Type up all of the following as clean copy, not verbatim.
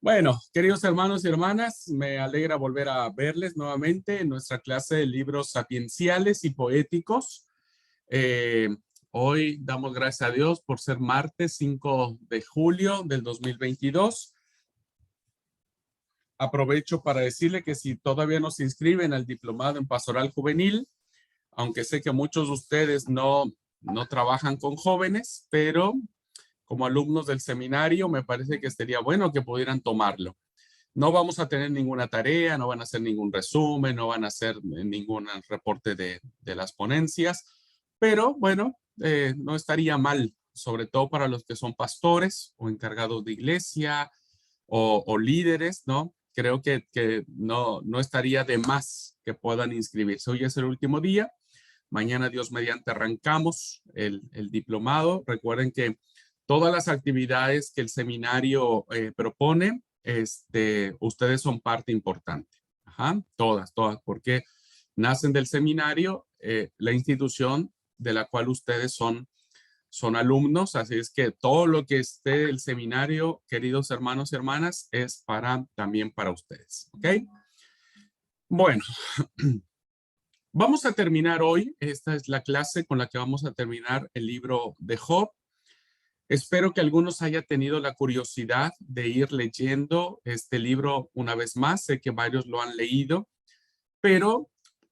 Bueno, queridos hermanos y hermanas, me alegra volver a verles nuevamente en nuestra clase de libros sapienciales y poéticos. Eh, Hoy damos gracias a Dios por ser martes 5 de julio del 2022. Aprovecho para decirle que si todavía no se inscriben al diplomado en Pastoral Juvenil, aunque sé que muchos de ustedes no trabajan con jóvenes, pero como alumnos del seminario me parece que sería bueno que pudieran tomarlo. No vamos a tener ninguna tarea, no van a hacer ningún resumen, no van a hacer ningún reporte de las ponencias, pero bueno, no estaría mal, sobre todo para los que son pastores o encargados de iglesia o líderes, ¿no? Creo que no estaría de más que puedan inscribirse. Hoy es el último día, mañana Dios mediante arrancamos el diplomado. Recuerden que todas las actividades que el seminario propone, ustedes son parte importante. Ajá, todas, porque nacen del seminario, la institución de la cual ustedes son alumnos, así es que todo lo que esté el seminario, queridos hermanos y hermanas, es también para ustedes, ¿ok? Bueno, vamos a terminar hoy, esta es la clase con la que vamos a terminar el libro de Job. Espero que algunos haya tenido la curiosidad de ir leyendo este libro una vez más. Sé que varios lo han leído, pero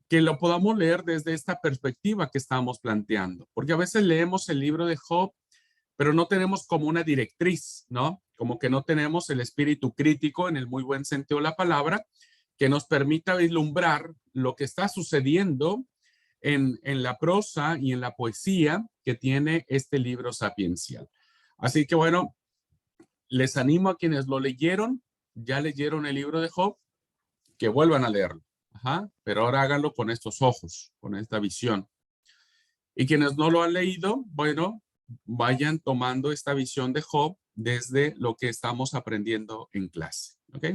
que lo podamos leer desde esta perspectiva que estamos planteando. Porque a veces leemos el libro de Job, pero no tenemos como una directriz, ¿no? Como que no tenemos el espíritu crítico en el muy buen sentido de la palabra, que nos permita vislumbrar lo que está sucediendo en la prosa y en la poesía que tiene este libro sapiencial. Así que bueno, les animo a quienes lo leyeron, ya leyeron el libro de Job, que vuelvan a leerlo. Ajá, pero ahora háganlo con estos ojos, con esta visión. Y quienes no lo han leído, bueno, vayan tomando esta visión de Job desde lo que estamos aprendiendo en clase. ¿Ok?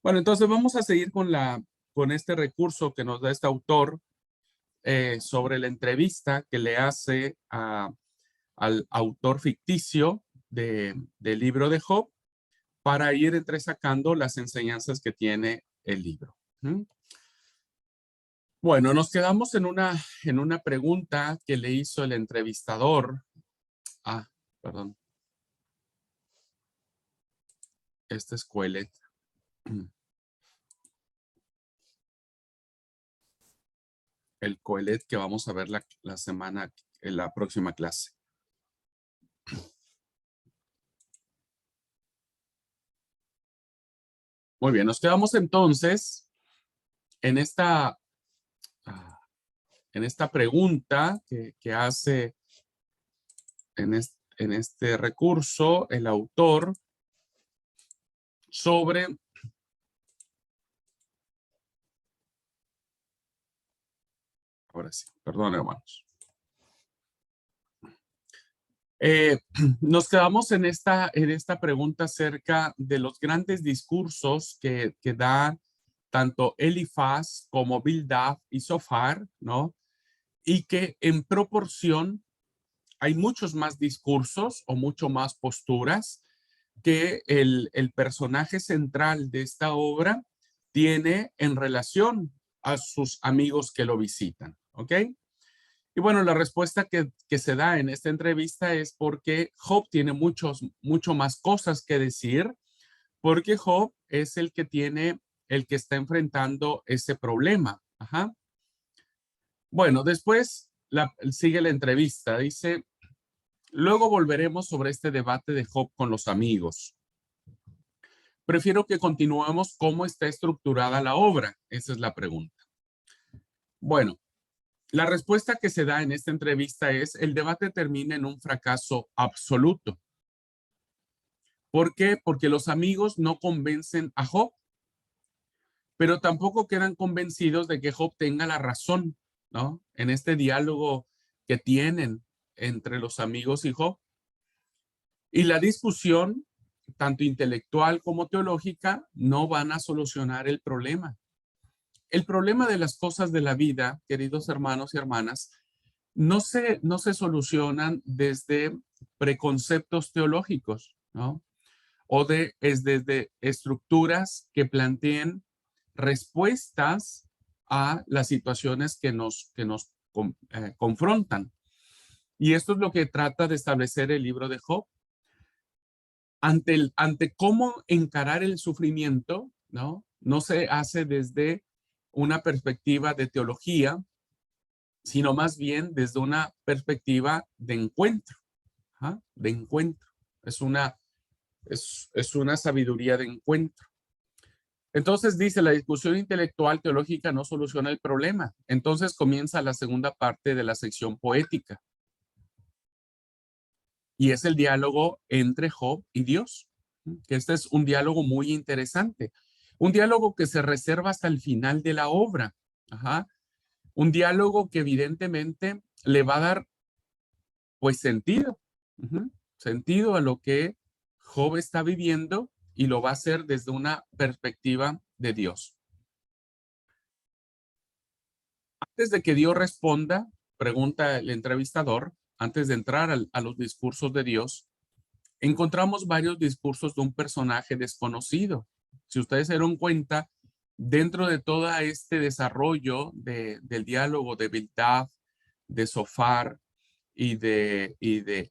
Bueno, entonces vamos a seguir con este recurso que nos da este autor sobre la entrevista que le hace al autor ficticio del libro de Job para ir entresacando las enseñanzas que tiene el libro. ¿Mm? Bueno, nos quedamos en una pregunta que le hizo el entrevistador. Perdón. Este es Coelet. El Coelet que vamos a ver la semana, en la próxima clase. Muy bien, nos quedamos entonces en esta pregunta que hace en este recurso el autor sobre ahora sí, perdón, hermanos. Nos quedamos en esta pregunta acerca de los grandes discursos que da tanto Elifaz como Bildad y Sofar, ¿no? Y que en proporción hay muchos más discursos o mucho más posturas que el personaje central de esta obra tiene en relación a sus amigos que lo visitan, ¿ok? Y bueno, la respuesta que se da en esta entrevista es porque Job tiene mucho más cosas que decir, porque Job es el que está enfrentando ese problema. Ajá. Bueno, después sigue la entrevista. Dice, luego volveremos sobre este debate de Job con los amigos. Prefiero que continuemos cómo está estructurada la obra. Esa es la pregunta. Bueno, la respuesta que se da en esta entrevista es, el debate termina en un fracaso absoluto. ¿Por qué? Porque los amigos no convencen a Job, pero tampoco quedan convencidos de que Job tenga la razón, ¿no? En este diálogo que tienen entre los amigos y Job. Y la discusión, tanto intelectual como teológica, no van a solucionar el problema. El problema de las cosas de la vida, queridos hermanos y hermanas, no se solucionan desde preconceptos teológicos, ¿no? es desde estructuras que planteen respuestas a las situaciones que nos confrontan. Y esto es lo que trata de establecer el libro de Job. Ante cómo encarar el sufrimiento, ¿no? No se hace desde una perspectiva de teología, sino más bien desde una perspectiva de encuentro, ¿ah? De encuentro. Es una sabiduría de encuentro. Entonces dice, la discusión intelectual teológica no soluciona el problema. Entonces comienza la segunda parte de la sección poética. Y es el diálogo entre Job y Dios. Que este es un diálogo muy interesante. Un diálogo que se reserva hasta el final de la obra. Ajá. Un diálogo que evidentemente le va a dar, pues, sentido. Sentido a lo que Job está viviendo y lo va a hacer desde una perspectiva de Dios. Antes de que Dios responda, pregunta el entrevistador, antes de entrar a los discursos de Dios, encontramos varios discursos de un personaje desconocido. Si ustedes se dieron cuenta, dentro de todo este desarrollo del diálogo de Bildad, de Sofar y de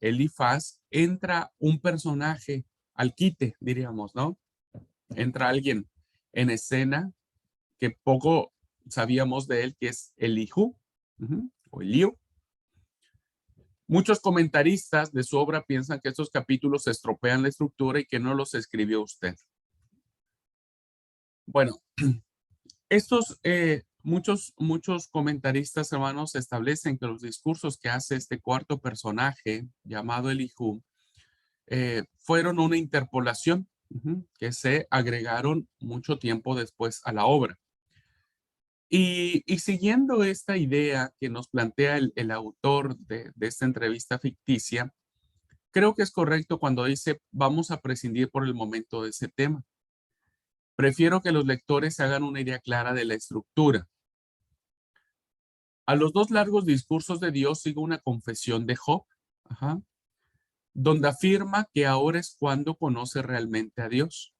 Elifaz, entra un personaje al quite, diríamos, ¿no? Entra alguien en escena que poco sabíamos de él, que es Elihu, o Eliú. Muchos comentaristas de su obra piensan que estos capítulos estropean la estructura y que no los escribió usted. Bueno, muchos comentaristas, hermanos, establecen que los discursos que hace este cuarto personaje llamado Elihu fueron una interpolación que se agregaron mucho tiempo después a la obra. Y siguiendo esta idea que nos plantea el autor de esta entrevista ficticia, creo que es correcto cuando dice, vamos a prescindir por el momento de ese tema. Prefiero que los lectores se hagan una idea clara de la estructura. A los dos largos discursos de Dios sigue una confesión de Job, donde afirma que ahora es cuando conoce realmente a Dios.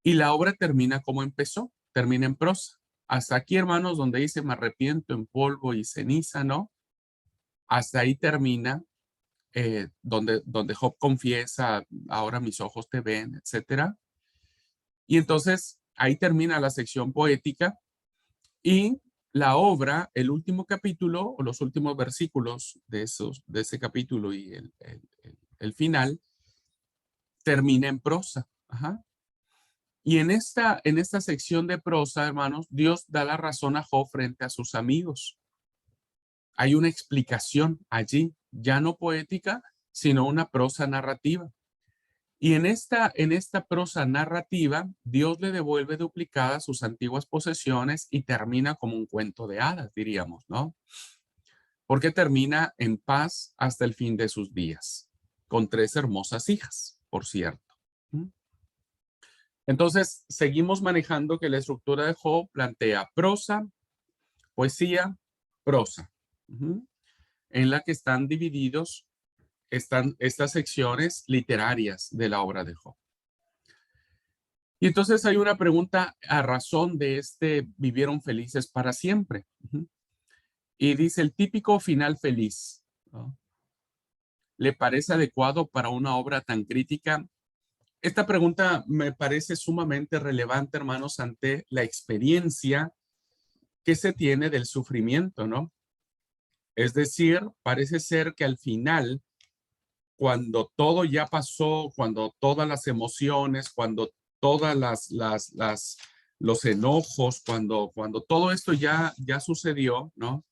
Y la obra termina como empezó, termina en prosa. Hasta aquí, hermanos, donde dice, me arrepiento en polvo y ceniza, ¿no? Hasta ahí termina, donde Job confiesa, ahora mis ojos te ven, etcétera. Y entonces, ahí termina la sección poética y la obra, el último capítulo, o los últimos versículos de ese capítulo y el final, termina en prosa. Y en esta sección de prosa, hermanos, Dios da la razón a Job frente a sus amigos. Hay una explicación allí, ya no poética, sino una prosa narrativa. Y en esta prosa narrativa, Dios le devuelve duplicadas sus antiguas posesiones y termina como un cuento de hadas, diríamos, ¿no? Porque termina en paz hasta el fin de sus días, con 3 hermosas hijas, por cierto. Entonces, seguimos manejando que la estructura de Job plantea prosa, poesía, prosa, en la que están divididos estas secciones literarias de la obra de Job. Y entonces hay una pregunta a razón de vivieron felices para siempre. Y dice, el típico final feliz, ¿no? ¿Le parece adecuado para una obra tan crítica? Esta pregunta me parece sumamente relevante, hermanos, ante la experiencia que se tiene del sufrimiento, ¿no? Es decir, parece ser que al final, cuando todo ya pasó, cuando todas las emociones, cuando todas los enojos, cuando todo esto ya sucedió, ¿no?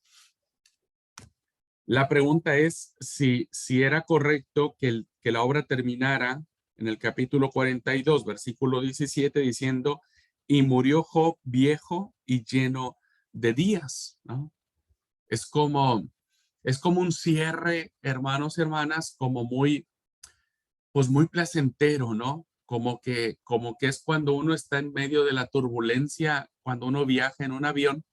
La pregunta es si era correcto que la obra terminara en el capítulo 42, versículo 17, diciendo, y murió Job viejo y lleno de días, ¿no? Es como un cierre, hermanos y hermanas, como pues muy placentero, ¿no? Como que es cuando uno está en medio de la turbulencia, cuando uno viaja en un avión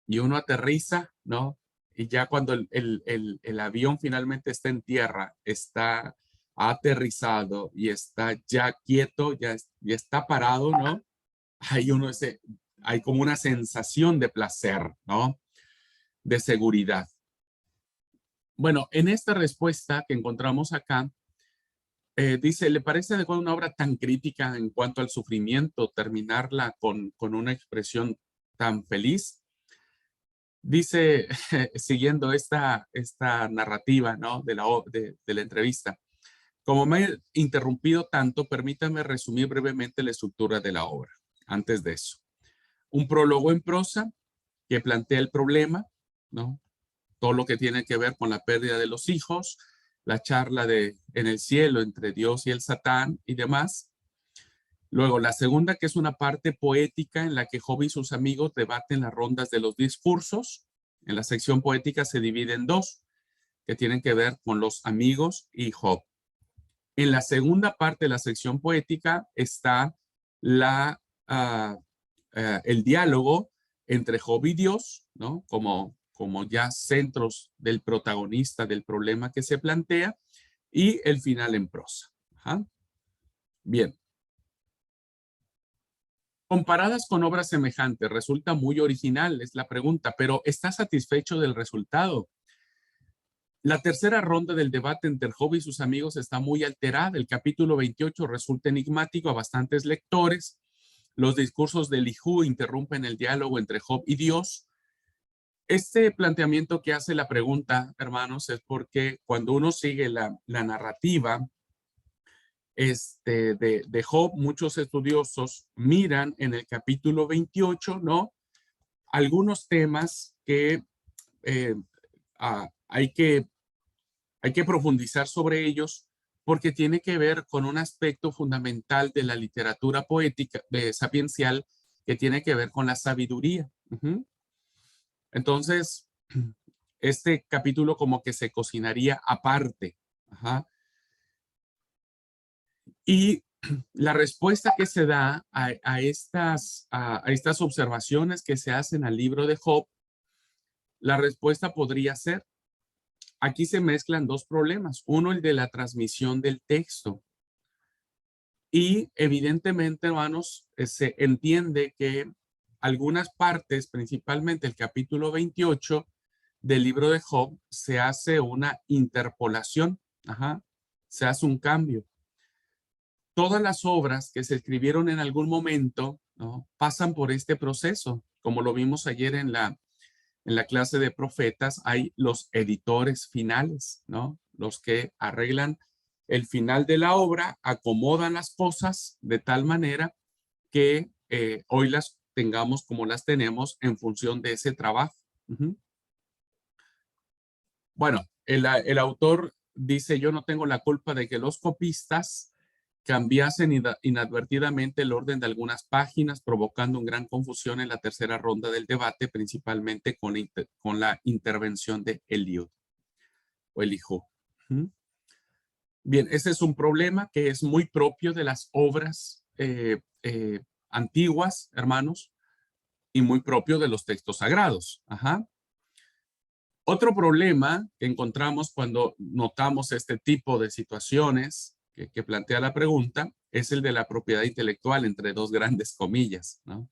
y uno aterriza, ¿no? Y ya cuando el avión finalmente está en tierra, está ha aterrizado y está ya quieto, ya está parado, ¿no? Hay como una sensación de placer, ¿no? De seguridad. Bueno, en esta respuesta que encontramos acá, dice, ¿le parece adecuada una obra tan crítica en cuanto al sufrimiento, terminarla con una expresión tan feliz? Dice, siguiendo esta narrativa, ¿no? de la entrevista. Como me he interrumpido tanto, permítame resumir brevemente la estructura de la obra. Antes de eso, un prólogo en prosa que plantea el problema, ¿no? Todo lo que tiene que ver con la pérdida de los hijos, la charla en el cielo entre Dios y el Satán y demás. Luego, la segunda, que es una parte poética en la que Job y sus amigos debaten las rondas de los discursos. En la sección poética se divide en dos, que tienen que ver con los amigos y Job. En la segunda parte de la sección poética está el diálogo entre Job y Dios, ¿no? Como ya centros del protagonista del problema que se plantea, y el final en prosa. Ajá. Bien. Comparadas con obras semejantes, resulta muy original, es la pregunta, pero ¿está satisfecho del resultado? La tercera ronda del debate entre Job y sus amigos está muy alterada. El capítulo 28 resulta enigmático a bastantes lectores. Los discursos de Elijú interrumpen el diálogo entre Job y Dios. Este planteamiento que hace la pregunta, hermanos, es porque cuando uno sigue la narrativa de Job, muchos estudiosos miran en el capítulo 28, ¿no? Algunos temas que eh, hay que profundizar sobre ellos porque tiene que ver con un aspecto fundamental de la literatura poética, sapiencial, que tiene que ver con la sabiduría. Entonces, este capítulo como que se cocinaría aparte. Ajá. Y la respuesta que se da a estas observaciones que se hacen al libro de Job, la respuesta podría ser, aquí se mezclan dos problemas. Uno, el de la transmisión del texto. Y evidentemente, hermanos, se entiende que algunas partes, principalmente el capítulo 28 del libro de Job, se hace una interpolación, se hace un cambio. Todas las obras que se escribieron en algún momento, ¿no?, pasan por este proceso. Como lo vimos ayer en la clase de profetas, hay los editores finales, ¿no? Los que arreglan el final de la obra, acomodan las cosas de tal manera que hoy las tengamos como las tenemos en función de ese trabajo. Bueno, el autor dice, yo no tengo la culpa de que los copistas cambiasen inadvertidamente el orden de algunas páginas, provocando una gran confusión en la tercera ronda del debate, principalmente con la intervención de Eliud o Elihu. Bien, ese es un problema que es muy propio de las obras antiguas, hermanos, y muy propio de los textos sagrados. Otro problema que encontramos cuando notamos este tipo de situaciones que plantea la pregunta es el de la propiedad intelectual, entre dos grandes comillas, ¿no?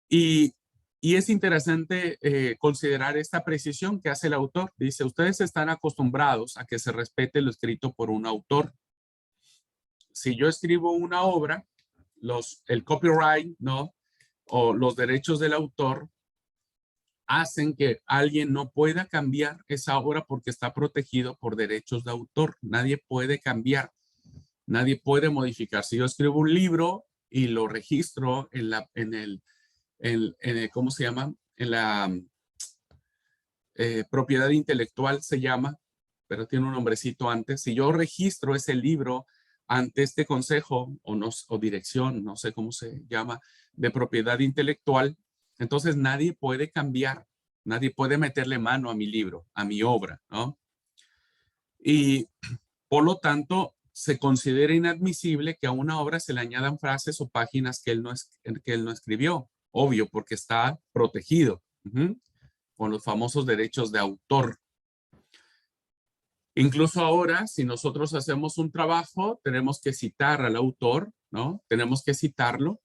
Y es interesante considerar esta precisión que hace el autor. Dice, ustedes están acostumbrados a que se respete lo escrito por un autor. Si yo escribo una obra, el copyright, ¿no?, o los derechos del autor hacen que alguien no pueda cambiar esa obra porque está protegido por derechos de autor. Nadie puede cambiar, nadie puede modificar. Si yo escribo un libro y lo registro en el ¿cómo se llama? En la propiedad intelectual se llama, pero tiene un nombrecito antes. Si yo registro ese libro ante este consejo o dirección, no sé cómo se llama, de propiedad intelectual, entonces nadie puede cambiar, nadie puede meterle mano a mi libro, a mi obra, ¿no? Y por lo tanto, se considera inadmisible que a una obra se le añadan frases o páginas que él no escribió. Obvio, porque está protegido con los famosos derechos de autor. Incluso ahora, si nosotros hacemos un trabajo, tenemos que citar al autor, ¿no? Tenemos que citarlo.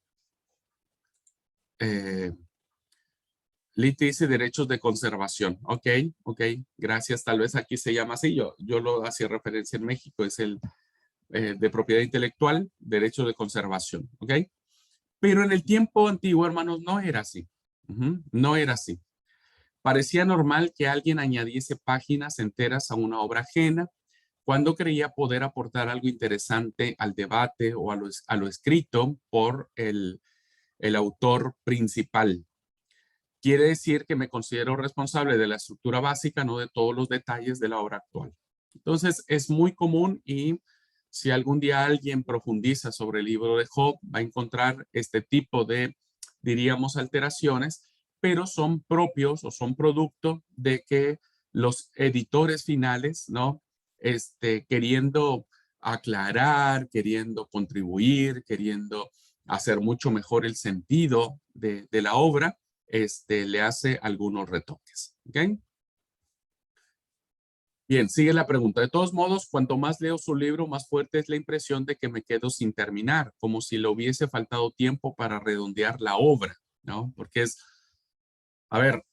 Litis y derechos de conservación. Ok, ok, gracias. Tal vez aquí se llama así. Yo lo hacía referencia en México. Es el de propiedad intelectual, derecho de conservación. Ok. Pero en el tiempo antiguo, hermanos, no era así. No era así. Parecía normal que alguien añadiese páginas enteras a una obra ajena cuando creía poder aportar algo interesante al debate o a lo escrito por el autor principal. Quiere decir que me considero responsable de la estructura básica, no de todos los detalles de la obra actual. Entonces, es muy común y si algún día alguien profundiza sobre el libro de Job, va a encontrar este tipo de, diríamos, alteraciones, pero son propios o son producto de que los editores finales, ¿no? Queriendo aclarar, queriendo contribuir, queriendo hacer mucho mejor el sentido de la obra, le hace algunos retoques. ¿Ok? Bien, sigue la pregunta. De todos modos, cuanto más leo su libro, más fuerte es la impresión de que me quedo sin terminar, como si le hubiese faltado tiempo para redondear la obra, ¿no? Porque es, a ver,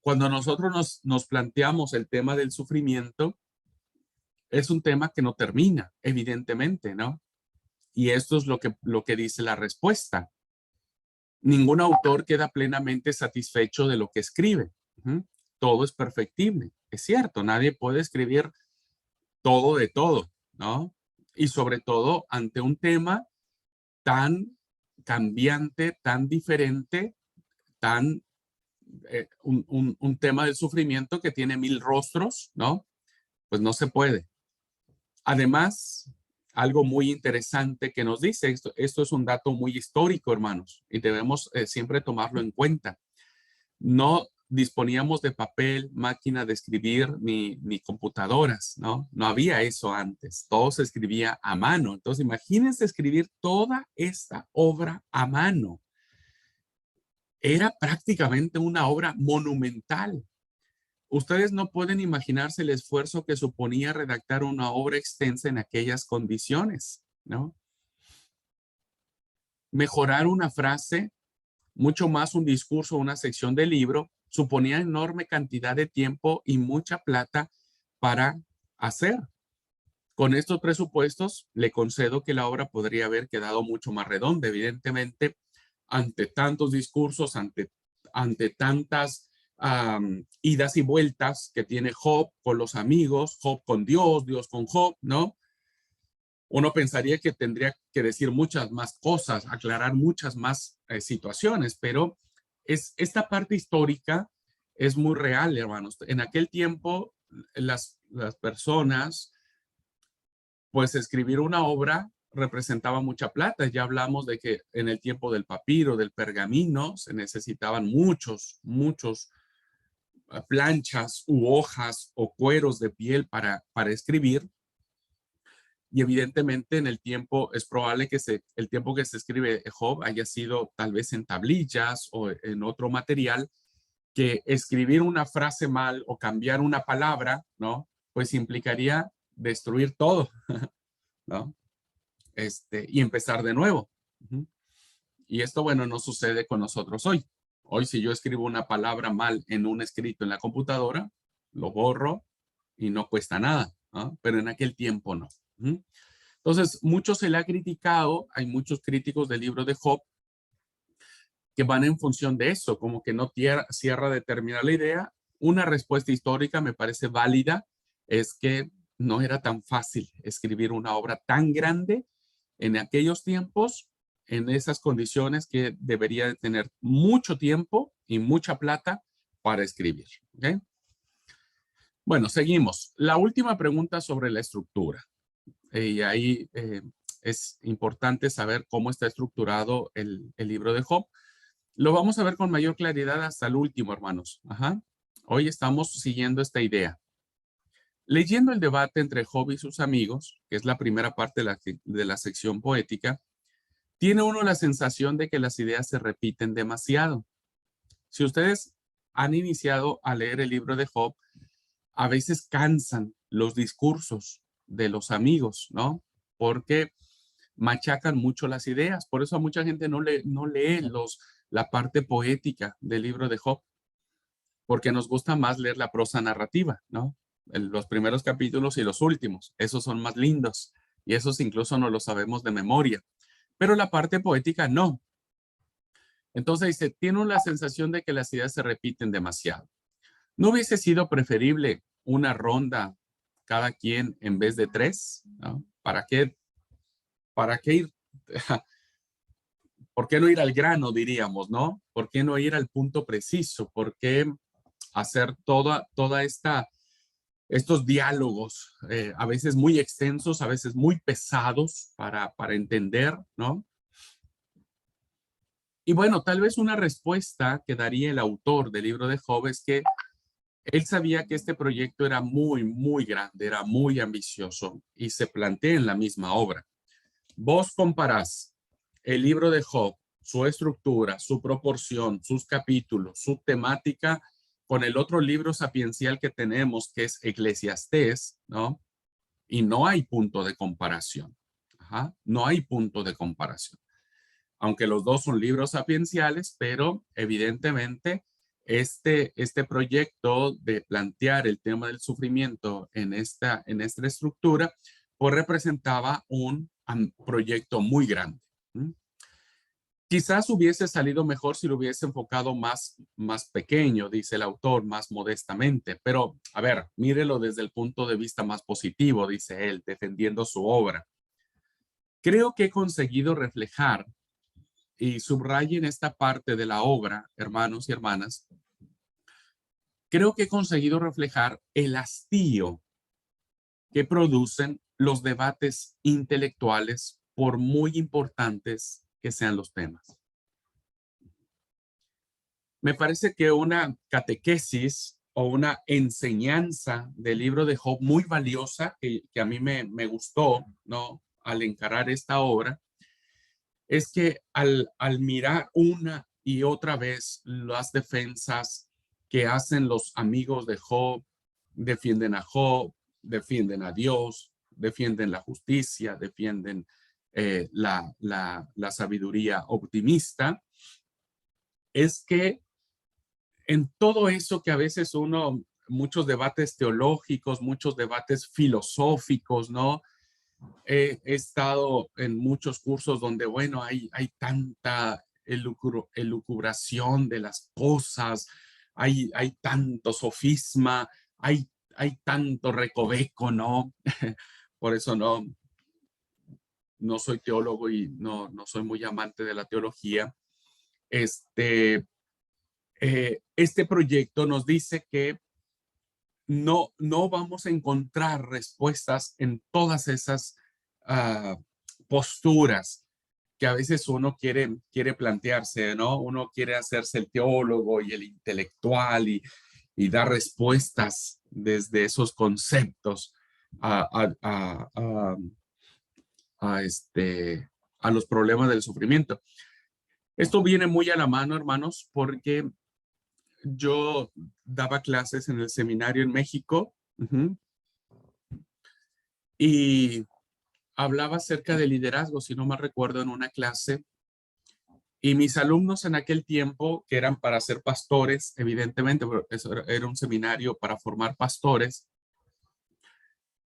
cuando nosotros nos planteamos el tema del sufrimiento, es un tema que no termina, evidentemente, ¿no? Y esto es lo que dice la respuesta. Ningún autor queda plenamente satisfecho de lo que escribe. Todo es perfectible. Es cierto, nadie puede escribir todo de todo, ¿no? Y sobre todo ante un tema tan cambiante, tan diferente, tan un tema del sufrimiento que tiene 1000 rostros, ¿no? Pues no se puede. Además, algo muy interesante que nos dice, esto es un dato muy histórico, hermanos, y debemos siempre tomarlo en cuenta. No disponíamos de papel, máquina de escribir, ni computadoras, ¿no? No había eso antes. Todo se escribía a mano. Entonces, imagínense escribir toda esta obra a mano. Era prácticamente una obra monumental. Ustedes no pueden imaginarse el esfuerzo que suponía redactar una obra extensa en aquellas condiciones, ¿no? Mejorar una frase, mucho más un discurso, una sección de libro, suponía enorme cantidad de tiempo y mucha plata para hacer. Con estos presupuestos, le concedo que la obra podría haber quedado mucho más redonda, evidentemente, ante tantos discursos, ante tantas idas y vueltas que tiene Job con los amigos, Job con Dios, Dios con Job, ¿no? Uno pensaría que tendría que decir muchas más cosas, aclarar muchas más situaciones, pero esta parte histórica es muy real, hermanos. En aquel tiempo, las personas, pues escribir una obra representaba mucha plata. Ya hablamos de que en el tiempo del papiro, del pergamino, se necesitaban muchos planchas u hojas o cueros de piel para escribir. Y evidentemente en el tiempo es probable que el tiempo que se escribe Job haya sido tal vez en tablillas o en otro material, que escribir una frase mal o cambiar una palabra, ¿no? Pues implicaría destruir todo, ¿no? Y empezar de nuevo. Y esto, bueno, no sucede con nosotros hoy. Hoy si yo escribo una palabra mal en un escrito en la computadora, lo borro y no cuesta nada, ¿no? Pero en aquel tiempo no. Entonces, mucho se le ha criticado, hay muchos críticos del libro de Job que van en función de eso, como que no cierra de terminar la idea. Una respuesta histórica me parece válida, es que no era tan fácil escribir una obra tan grande en aquellos tiempos, en esas condiciones que debería de tener mucho tiempo y mucha plata para escribir. ¿Okay? Bueno, seguimos. La última pregunta sobre la estructura. Y ahí es importante saber cómo está estructurado el libro de Job. Lo vamos a ver con mayor claridad hasta el último, hermanos. Ajá. Hoy estamos siguiendo esta idea. Leyendo el debate entre Job y sus amigos, que es la primera parte de la sección poética, tiene uno la sensación de que las ideas se repiten demasiado. Si ustedes han iniciado a leer el libro de Job, a veces cansan los discursos de los amigos, ¿no? Porque machacan mucho las ideas. Por eso a mucha gente no lee la parte poética del libro de Job, porque nos gusta más leer la prosa narrativa, ¿no? Los primeros capítulos y los últimos. Esos son más lindos y esos incluso no los sabemos de memoria. Pero la parte poética no. Entonces dice, tiene la sensación de que las ideas se repiten demasiado. ¿No hubiese sido preferible una ronda cada quien en vez de tres? ¿No? ¿Para qué ir? ¿Por qué no ir al grano, diríamos, no? ¿Por qué no ir al punto preciso? ¿Por qué hacer estos diálogos, a veces muy extensos, a veces muy pesados para entender, ¿no? Y bueno, tal vez una respuesta que daría el autor del libro de Job es que él sabía que este proyecto era muy, muy grande, era muy ambicioso y se plantea en la misma obra. Vos comparás el libro de Job, su estructura, su proporción, sus capítulos, su temática con el otro libro sapiencial que tenemos, que es Eclesiastés, ¿no? Y no hay punto de comparación. Ajá, no hay punto de comparación. Aunque los dos son libros sapienciales, pero evidentemente este proyecto de plantear el tema del sufrimiento en esta estructura, pues representaba un proyecto muy grande. Quizás hubiese salido mejor si lo hubiese enfocado más pequeño, dice el autor, más modestamente. Pero, a ver, mírelo desde el punto de vista más positivo, dice él, defendiendo su obra. Creo que he conseguido reflejar, y subrayen esta parte de la obra, hermanos y hermanas, creo que he conseguido reflejar el hastío que producen los debates intelectuales, por muy importantes que sean los temas. Me parece que una catequesis o una enseñanza del libro de Job muy valiosa, que a mí me gustó, ¿no? Al encarar esta obra, es que al mirar una y otra vez las defensas que hacen los amigos de Job, defienden a Job, defienden a Dios, defienden la justicia, defienden la sabiduría optimista, es que en todo eso que a veces muchos debates teológicos, muchos debates filosóficos, ¿no? He estado en muchos cursos donde, bueno, hay tanta elucubración de las cosas, hay tanto sofisma, hay tanto recoveco, ¿no? Por eso no soy teólogo y no soy muy amante de la teología. Este proyecto nos dice que no vamos a encontrar respuestas en todas esas posturas que a veces uno quiere plantearse, ¿no? Uno quiere hacerse el teólogo y el intelectual y dar respuestas desde esos conceptos a, a, a, a, a los problemas del sufrimiento. Esto viene muy a la mano, hermanos, porque yo daba clases en el seminario en México. Y hablaba acerca de liderazgo, si no mal recuerdo, en una clase. Y mis alumnos en aquel tiempo, que eran para ser pastores, evidentemente, pero eso era un seminario para formar pastores,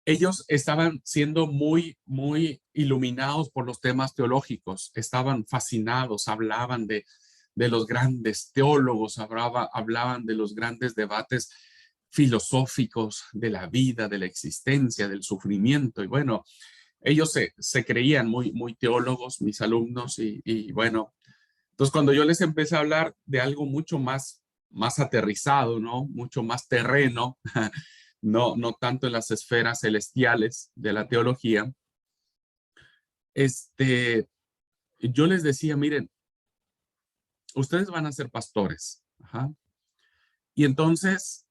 ellos estaban siendo muy, muy iluminados por los temas teológicos, estaban fascinados, hablaban de los grandes teólogos, hablaban de los grandes debates filosóficos de la vida, de la existencia, del sufrimiento. Y bueno, ellos se creían muy, muy teólogos, mis alumnos, y bueno, entonces cuando yo les empecé a hablar de algo mucho más aterrizado, ¿no? Mucho más terreno, no tanto en las esferas celestiales de la teología, yo les decía, miren, ustedes van a ser pastores. Ajá. Y entonces,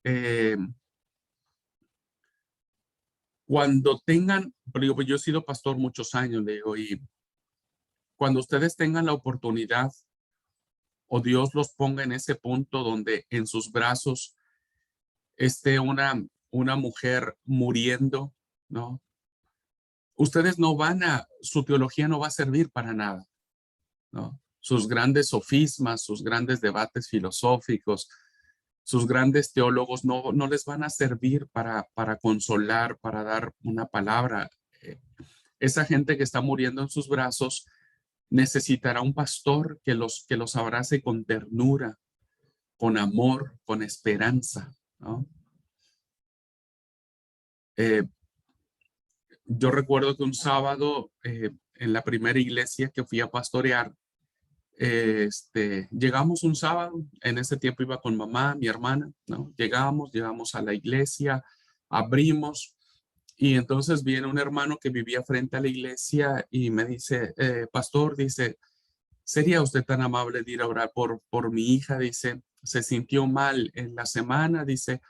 cuando tengan, pero digo, pues yo he sido pastor muchos años, le digo, y cuando ustedes tengan la oportunidad o Dios los ponga en ese punto donde en sus brazos esté una mujer muriendo, ¿no? Su teología no va a servir para nada, ¿no? Sus grandes sofismas, sus grandes debates filosóficos, sus grandes teólogos no les van a servir para consolar, para dar una palabra. Esa gente que está muriendo en sus brazos necesitará un pastor que los abrace con ternura, con amor, con esperanza, ¿no? Eh, yo recuerdo que un sábado en la primera iglesia que fui a pastorear, llegamos un sábado, en ese tiempo iba con mamá, mi hermana, ¿no? Llegamos a la iglesia, abrimos y entonces viene un hermano que vivía frente a la iglesia y me dice, pastor, dice, ¿sería usted tan amable de ir a orar por mi hija? Dice, se sintió mal en la semana, dice,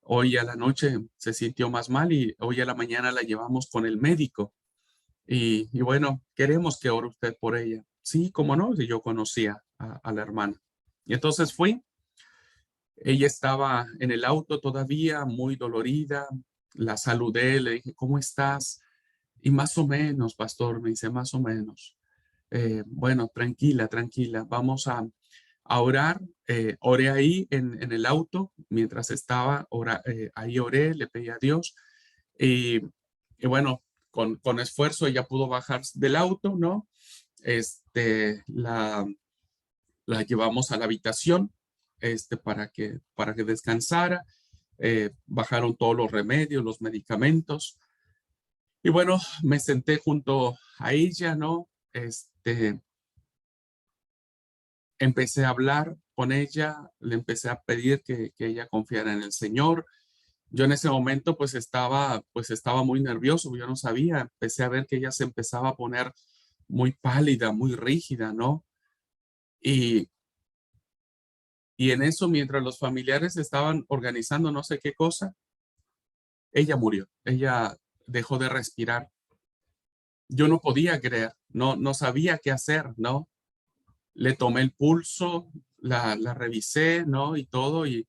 hoy a la noche se sintió más mal y hoy a la mañana la llevamos con el médico. Y bueno, queremos que ore usted por ella. Sí, cómo no, si yo conocía a la hermana. Y entonces fui, ella estaba en el auto todavía, muy dolorida, la saludé, le dije, ¿cómo estás? Y más o menos, pastor, me dice, más o menos. Bueno, tranquila, tranquila, vamos a orar. Oré ahí en el auto, mientras estaba, ahí oré, le pedí a Dios. Y, y bueno, con esfuerzo ella pudo bajar del auto, ¿no? La la llevamos a la habitación para que descansara. Bajaron todos los remedios, los medicamentos. Y bueno, me senté junto a ella, ¿no? Empecé a hablar con ella, le empecé a pedir que ella confiara en el Señor. Yo en ese momento pues estaba muy nervioso, yo no sabía, empecé a ver que ella se empezaba a poner muy pálida, muy rígida, ¿no? Y, y en eso, mientras los familiares estaban organizando no sé qué cosa, ella murió, ella dejó de respirar. Yo no podía creer, no sabía qué hacer, ¿no? Le tomé el pulso, la revisé, ¿no? Y todo, y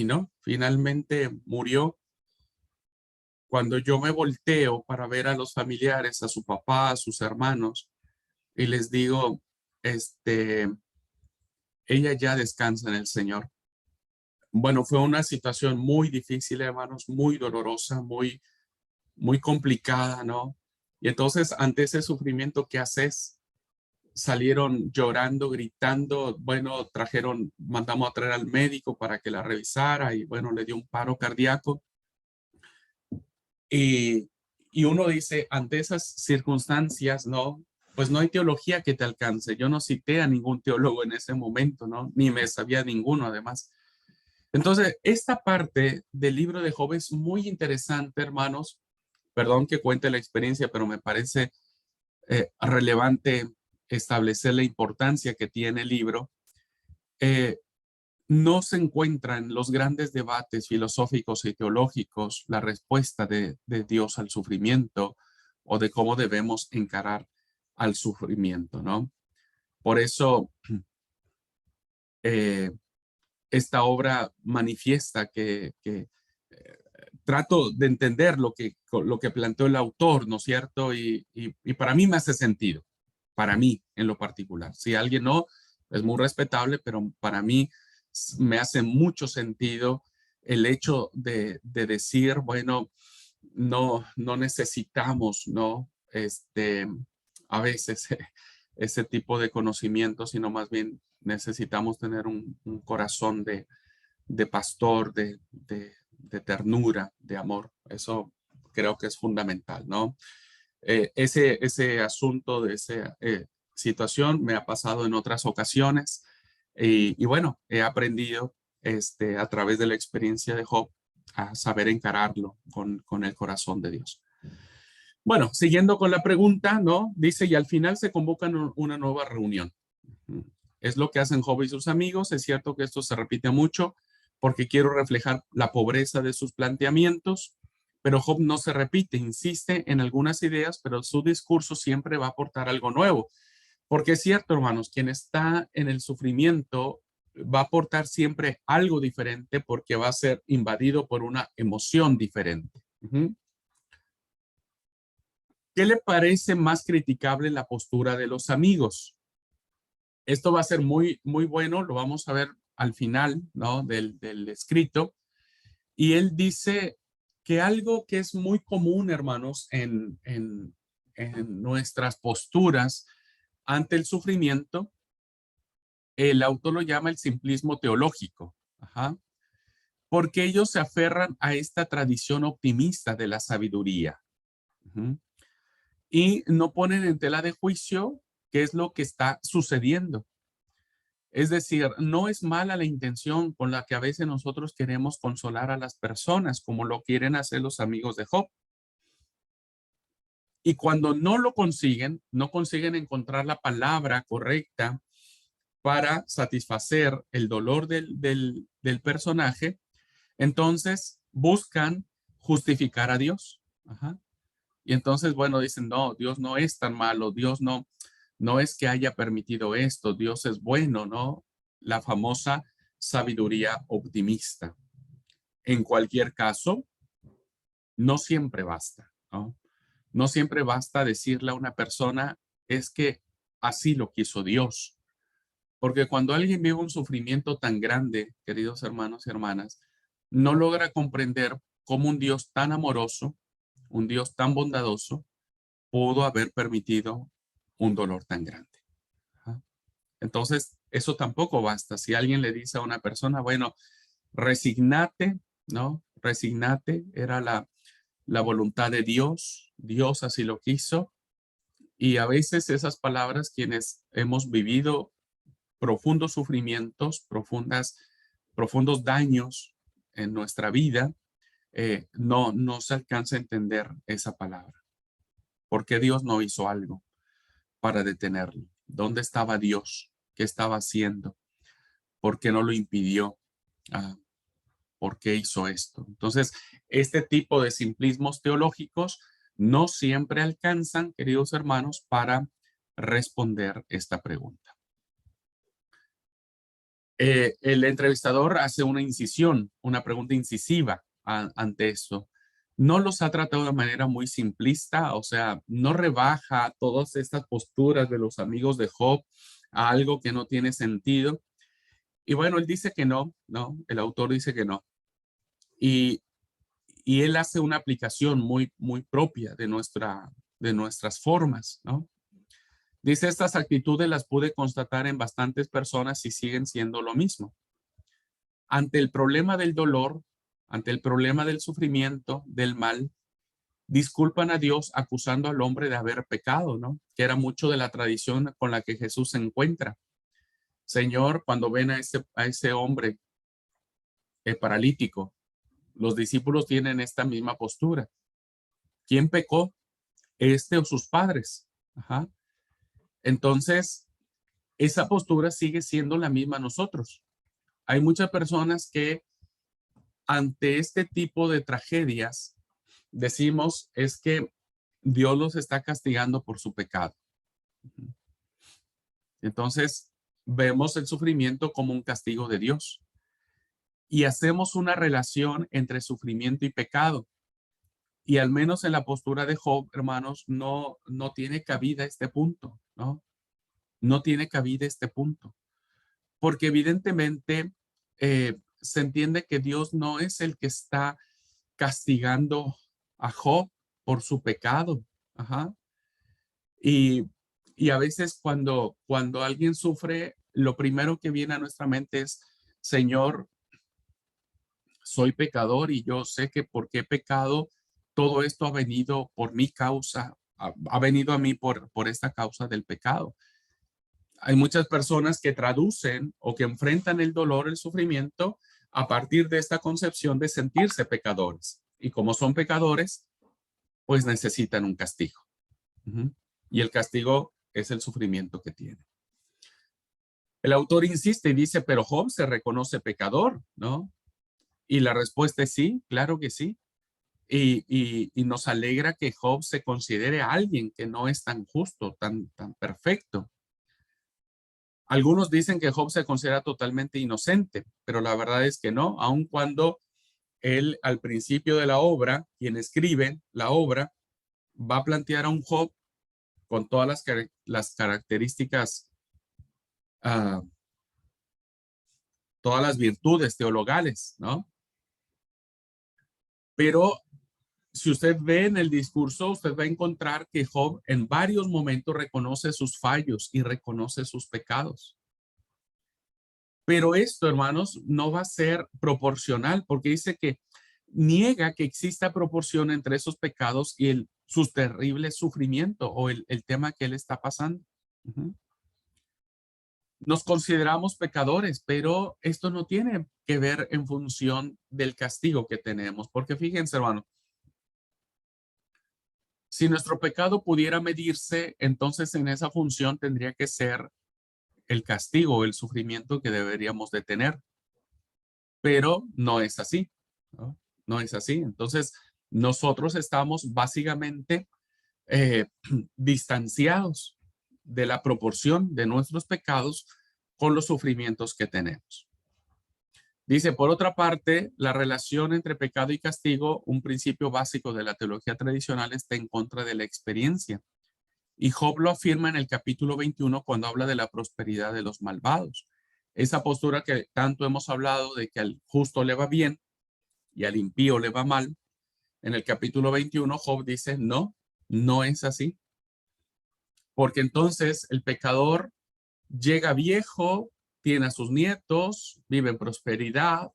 no, finalmente murió. Cuando yo me volteo para ver a los familiares, a su papá, a sus hermanos, y les digo, ella ya descansa en el Señor. Bueno, fue una situación muy difícil, hermanos, muy dolorosa, muy complicada, ¿no? Y entonces, ante ese sufrimiento, ¿qué haces? Salieron llorando, gritando, bueno, mandamos a traer al médico para que la revisara y bueno, le dio un paro cardíaco. Y, y uno dice, ante esas circunstancias, ¿no? Pues no hay teología que te alcance. Yo no cité a ningún teólogo en ese momento, ¿no? Ni me sabía ninguno, además. Entonces, esta parte del libro de Job es muy interesante, hermanos. Perdón que cuente la experiencia, pero me parece relevante establecer la importancia que tiene el libro. Eh, no se encuentran los grandes debates filosóficos y teológicos la respuesta de Dios al sufrimiento o de cómo debemos encarar al sufrimiento, ¿no? Por eso, eh, esta obra manifiesta que trato de entender lo que planteó el autor, ¿no es cierto? Y para mí me hace sentido, para mí en lo particular. Si alguien no, es muy respetable, pero para mí me hace mucho sentido el hecho de decir, bueno, no necesitamos, ¿no? A veces ese tipo de conocimiento, sino más bien necesitamos tener un corazón de pastor, de ternura, de amor. Eso creo que es fundamental, ¿no? Ese asunto de esa situación me ha pasado en otras ocasiones y bueno, he aprendido a través de la experiencia de Job a saber encararlo con el corazón de Dios. Bueno, siguiendo con la pregunta, ¿no? Dice, y al final se convocan una nueva reunión. Es lo que hacen Job y sus amigos. Es cierto que esto se repite mucho porque quiero reflejar la pobreza de sus planteamientos, pero Job no se repite, insiste en algunas ideas, pero su discurso siempre va a aportar algo nuevo. Porque es cierto, hermanos, quien está en el sufrimiento va a aportar siempre algo diferente porque va a ser invadido por una emoción diferente. ¿Qué le parece más criticable la postura de los amigos? Esto va a ser muy, muy bueno, lo vamos a ver al final, ¿no? del escrito. Y él dice que algo que es muy común, hermanos, en nuestras posturas ante el sufrimiento, el autor lo llama el simplismo teológico. Ajá. Porque ellos se aferran a esta tradición optimista de la sabiduría. Ujú. Y no ponen en tela de juicio qué es lo que está sucediendo. Es decir, no es mala la intención con la que a veces nosotros queremos consolar a las personas, como lo quieren hacer los amigos de Job. Y cuando no lo consiguen, no consiguen encontrar la palabra correcta para satisfacer el dolor del personaje, entonces buscan justificar a Dios. Ajá. Y entonces, bueno, dicen, no, Dios no es tan malo, Dios no es que haya permitido esto, Dios es bueno, ¿no? La famosa sabiduría optimista. En cualquier caso, no siempre basta, ¿no? No siempre basta decirle a una persona, es que así lo quiso Dios. Porque cuando alguien vive un sufrimiento tan grande, queridos hermanos y hermanas, no logra comprender cómo un Dios tan amoroso, un Dios tan bondadoso, pudo haber permitido un dolor tan grande. Ajá. Entonces, eso tampoco basta. Si alguien le dice a una persona, bueno, resignate, ¿no? Resignate, era la voluntad de Dios, Dios así lo quiso. Y a veces esas palabras, quienes hemos vivido profundos sufrimientos, profundos daños en nuestra vida, no se alcanza a entender esa palabra. ¿Por qué Dios no hizo algo para detenerlo? ¿Dónde estaba Dios? ¿Qué estaba haciendo? ¿Por qué no lo impidió? Ah, ¿por qué hizo esto? Entonces, este tipo de simplismos teológicos no siempre alcanzan, queridos hermanos, para responder esta pregunta. El entrevistador hace una incisión, una pregunta incisiva ante esto. No los ha tratado de manera muy simplista, o sea, no rebaja todas estas posturas de los amigos de Job a algo que no tiene sentido. Y bueno, él dice que no, ¿no? El autor dice que no. Y, y él hace una aplicación muy, muy propia de nuestras formas, ¿no? Dice, estas actitudes las pude constatar en bastantes personas y siguen siendo lo mismo. Ante el problema del dolor, ante el problema del sufrimiento, del mal, disculpan a Dios acusando al hombre de haber pecado, ¿no? Que era mucho de la tradición con la que Jesús se encuentra. Señor, cuando ven a ese hombre paralítico, los discípulos tienen esta misma postura. ¿Quién pecó? ¿Este o sus padres? Ajá. Entonces, esa postura sigue siendo la misma nosotros. Hay muchas personas que ante este tipo de tragedias decimos es que Dios los está castigando por su pecado. Entonces, vemos el sufrimiento como un castigo de Dios y hacemos una relación entre sufrimiento y pecado. Y al menos en la postura de Job, hermanos, no tiene cabida este punto, ¿no? No tiene cabida este punto. Porque evidentemente se entiende que Dios no es el que está castigando a Job por su pecado. Ajá. Y, y a veces cuando alguien sufre, lo primero que viene a nuestra mente es, Señor, soy pecador y yo sé que porque he pecado, todo esto ha venido por mi causa, ha venido a mí por esta causa del pecado. Hay muchas personas que traducen o que enfrentan el dolor, el sufrimiento, a partir de esta concepción de sentirse pecadores. Y como son pecadores, pues necesitan un castigo. Y el castigo es el sufrimiento que tiene. El autor insiste y dice, pero Job se reconoce pecador, ¿no? Y la respuesta es sí, claro que sí. Y nos alegra que Job se considere a alguien que no es tan justo, tan perfecto. Algunos dicen que Job se considera totalmente inocente, pero la verdad es que no, aun cuando él al principio de la obra, quien escribe la obra, va a plantear a un Job con todas las características, ah, todas las virtudes teologales, ¿no? Pero si usted ve en el discurso, usted va a encontrar que Job en varios momentos reconoce sus fallos y reconoce sus pecados. Pero esto, hermanos, no va a ser proporcional porque dice que niega que exista proporción entre esos pecados y su terrible sufrimiento o el tema que él está pasando. Nos consideramos pecadores, pero esto no tiene que ver en función del castigo que tenemos, porque fíjense, hermano, si nuestro pecado pudiera medirse, entonces en esa función tendría que ser el castigo, el sufrimiento que deberíamos de tener, pero no es así, ¿no? No es así. Entonces, nosotros estamos básicamente eh, distanciados de la proporción de nuestros pecados con los sufrimientos que tenemos. Dice, por otra parte, la relación entre pecado y castigo, un principio básico de la teología tradicional, está en contra de la experiencia. Y Job lo afirma en el capítulo 21 cuando habla de la prosperidad de los malvados. Esa postura que tanto hemos hablado de que al justo le va bien y al impío le va mal. En el capítulo 21 Job dice, no, no es así. Porque entonces el pecador llega viejo, tiene a sus nietos, vive en prosperidad,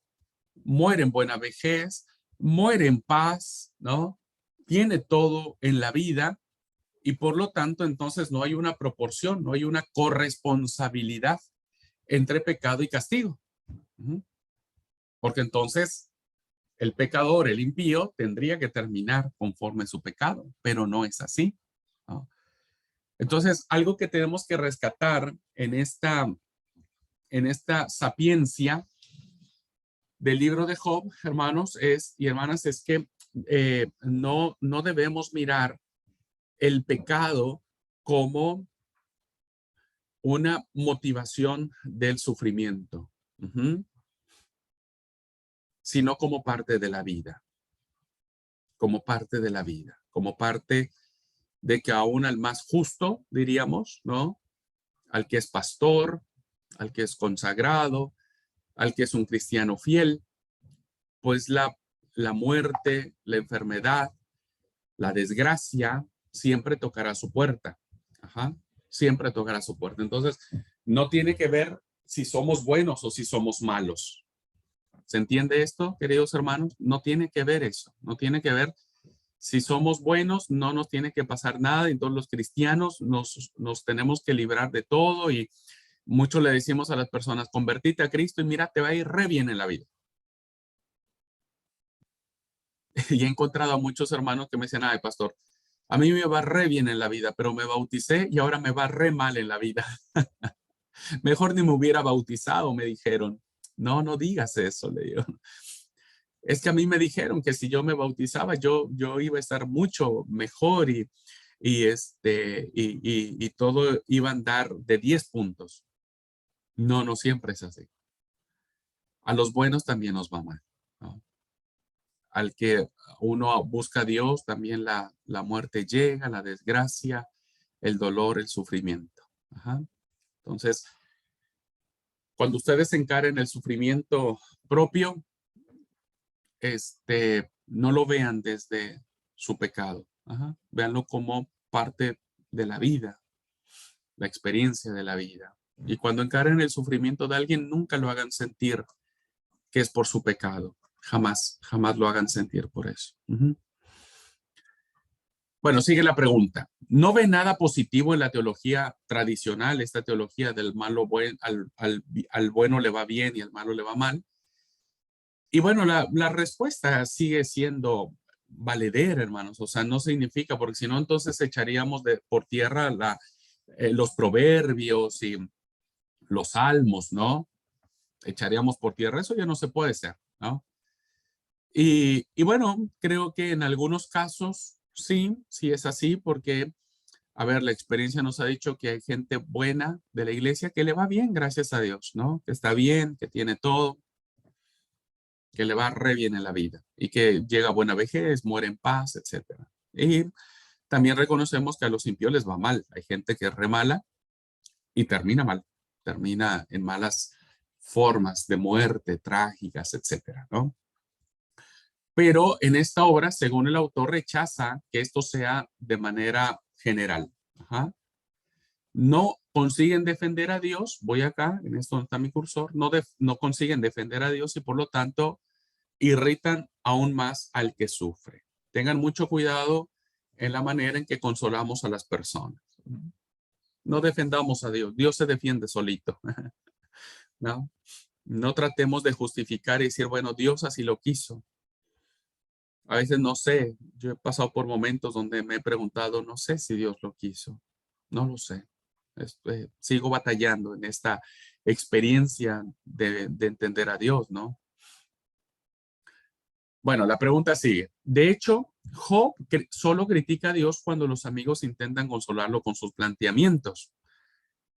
muere en buena vejez, muere en paz, ¿no? Tiene todo en la vida y por lo tanto entonces no hay una proporción, no hay una corresponsabilidad entre pecado y castigo. Porque entonces el pecador, el impío, tendría que terminar conforme su pecado, pero no es así, ¿no? Entonces, algo que tenemos que rescatar en esta sapiencia del libro de Job, hermanos y hermanas, es que no debemos mirar el pecado como una motivación del sufrimiento, sino como parte de la vida, como parte de la vida, como parte de que aún al más justo, diríamos, ¿no? Al que es pastor, al que es consagrado, al que es un cristiano fiel, pues la muerte, la enfermedad, la desgracia siempre tocará su puerta. Ajá, siempre tocará su puerta. Entonces, no tiene que ver si somos buenos o si somos malos. ¿Se entiende esto, queridos hermanos? No tiene que ver eso. No tiene que ver si somos buenos, no nos tiene que pasar nada. Entonces, los cristianos nos tenemos que librar de todo y mucho le decimos a las personas, convertite a Cristo y mira, te va a ir re bien en la vida. Y he encontrado a muchos hermanos que me dicen, ay, pastor, a mí me va re bien en la vida, pero me bauticé y ahora me va re mal en la vida. Mejor ni me hubiera bautizado, me dijeron. No, no digas eso, le digo. Es que a mí me dijeron que si yo me bautizaba, yo iba a estar mucho mejor y todo iba a andar de 10 puntos. No, no siempre es así. A los buenos también nos va mal, ¿no? Al que uno busca a Dios, también la muerte llega, la desgracia, el dolor, el sufrimiento. Ajá. Entonces, cuando ustedes encaren el sufrimiento propio, no lo vean desde su pecado. Ajá. Véanlo como parte de la vida, la experiencia de la vida. Y cuando encaren el sufrimiento de alguien, nunca lo hagan sentir que es por su pecado. Jamás, jamás lo hagan sentir por eso. Bueno, sigue la pregunta. ¿No ve nada positivo en la teología tradicional, esta teología del malo al bueno le va bien y al malo le va mal? Y bueno, la respuesta sigue siendo valedera, hermanos. O sea, no significa, porque si no, entonces echaríamos por tierra los proverbios y los salmos, ¿no? Echaríamos por tierra. Eso ya no se puede hacer, ¿no? Y bueno, creo que en algunos casos sí, sí es así, porque a ver, la experiencia nos ha dicho que hay gente buena de la iglesia que le va bien, gracias a Dios, ¿no? Que está bien, que tiene todo, que le va re bien en la vida y que llega a buena vejez, muere en paz, etcétera. Y también reconocemos que a los impíos les va mal. Hay gente que es re mala y termina mal, termina en malas formas de muerte, trágicas, etcétera, ¿no? Pero en esta obra, según el autor, rechaza que esto sea de manera general. Ajá. No consiguen defender a Dios, voy acá, en esto está mi cursor, no consiguen defender a Dios y por lo tanto irritan aún más al que sufre. Tengan mucho cuidado en la manera en que consolamos a las personas. No defendamos a Dios, Dios se defiende solito, ¿no? No tratemos de justificar y decir, bueno, Dios así lo quiso. A veces no sé, yo he pasado por momentos donde me he preguntado, no sé si Dios lo quiso, no lo sé. Sigo batallando en esta experiencia de entender a Dios, ¿no? Bueno, la pregunta sigue. De hecho, Job solo critica a Dios cuando los amigos intentan consolarlo con sus planteamientos.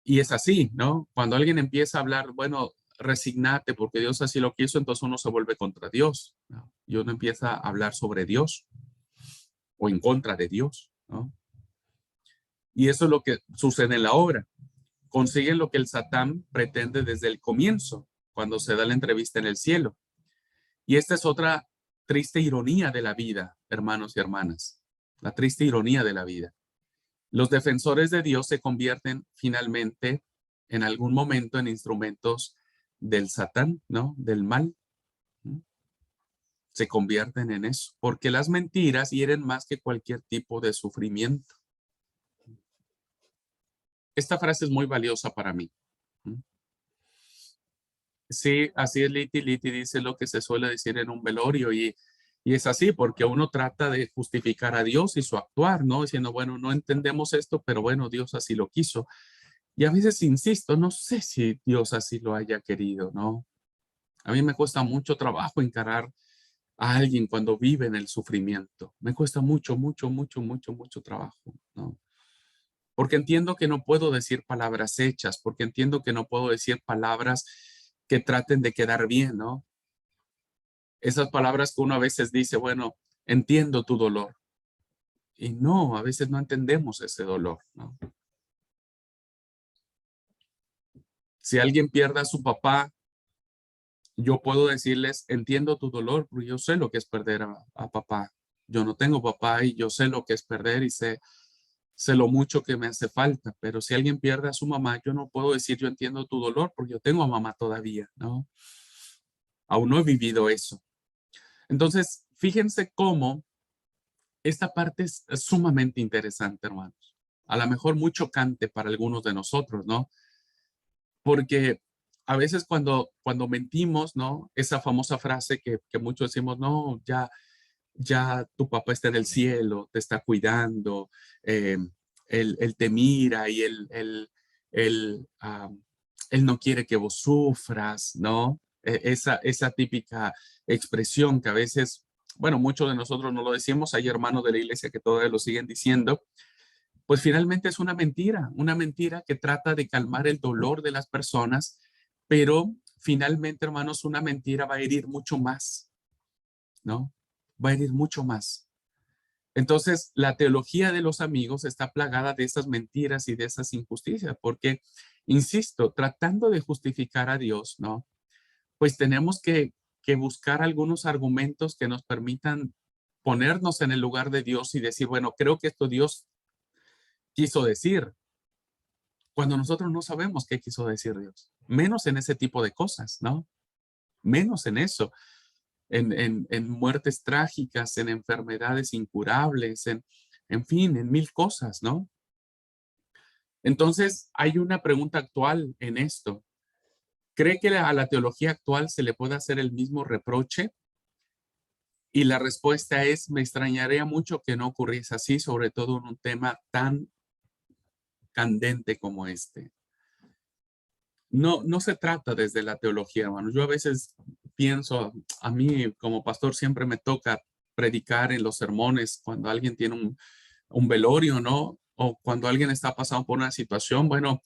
Y es así, ¿no? Cuando alguien empieza a hablar, bueno, resignate porque Dios así lo quiso, entonces uno se vuelve contra Dios, ¿no? Y uno empieza a hablar sobre Dios o en contra de Dios, ¿no? Y eso es lo que sucede en la obra. Consiguen lo que el Satán pretende desde el comienzo, cuando se da la entrevista en el cielo. Y esta es otra triste ironía de la vida, hermanos y hermanas. La triste ironía de la vida. Los defensores de Dios se convierten finalmente en algún momento en instrumentos del Satán, ¿no? Del mal. ¿No? Se convierten en eso, porque las mentiras hieren más que cualquier tipo de sufrimiento. Esta frase es muy valiosa para mí. ¿No? Sí, así es, Liti. Liti dice lo que se suele decir en un velorio y es así porque uno trata de justificar a Dios y su actuar, ¿no? Diciendo, bueno, no entendemos esto, pero bueno, Dios así lo quiso. Y a veces insisto, no sé si Dios así lo haya querido, ¿no? A mí me cuesta mucho trabajo encarar a alguien cuando vive en el sufrimiento. Me cuesta mucho, mucho, mucho, mucho, mucho trabajo, ¿no? Porque entiendo que no puedo decir palabras hechas, porque entiendo que no puedo decir palabras que traten de quedar bien, ¿no? Esas palabras que uno a veces dice, bueno, entiendo tu dolor. Y no, a veces no entendemos ese dolor, ¿no? Si alguien pierde a su papá, yo puedo decirles, entiendo tu dolor, porque yo sé lo que es perder a papá. Yo no tengo papá y yo sé lo que es perder y sé lo mucho que me hace falta. Pero si alguien pierde a su mamá, yo no puedo decir, yo entiendo tu dolor, porque yo tengo a mamá todavía, ¿no? Aún no he vivido eso. Entonces, fíjense cómo esta parte es sumamente interesante, hermanos. A lo mejor muy chocante para algunos de nosotros, ¿no? Porque a veces cuando mentimos, ¿no? Esa famosa frase que muchos decimos, no, ya tu papá está en el cielo, te está cuidando, él te mira y él no quiere que vos sufras, ¿no? Esa típica expresión que a veces, bueno, muchos de nosotros no lo decimos, hay hermanos de la iglesia que todavía lo siguen diciendo, pues finalmente es una mentira que trata de calmar el dolor de las personas, pero finalmente, hermanos, una mentira va a herir mucho más, ¿no? Va a herir mucho más. Entonces, la teología de los amigos está plagada de esas mentiras y de esas injusticias, porque, insisto, tratando de justificar a Dios, ¿no? Pues tenemos que buscar algunos argumentos que nos permitan ponernos en el lugar de Dios y decir, bueno, creo que esto Dios quiso decir, cuando nosotros no sabemos qué quiso decir Dios, menos en ese tipo de cosas, ¿no? Menos en eso, en muertes trágicas, en enfermedades incurables, en fin, en mil cosas, ¿no? Entonces, hay una pregunta actual en esto. ¿Cree que a la teología actual se le puede hacer el mismo reproche? Y la respuesta es, me extrañaría mucho que no ocurriese así, sobre todo en un tema tan candente como este. No, no se trata desde la teología, hermano. Yo a veces pienso, a mí como pastor siempre me toca predicar en los sermones cuando alguien tiene un velorio, ¿no? o cuando alguien está pasando por una situación, bueno,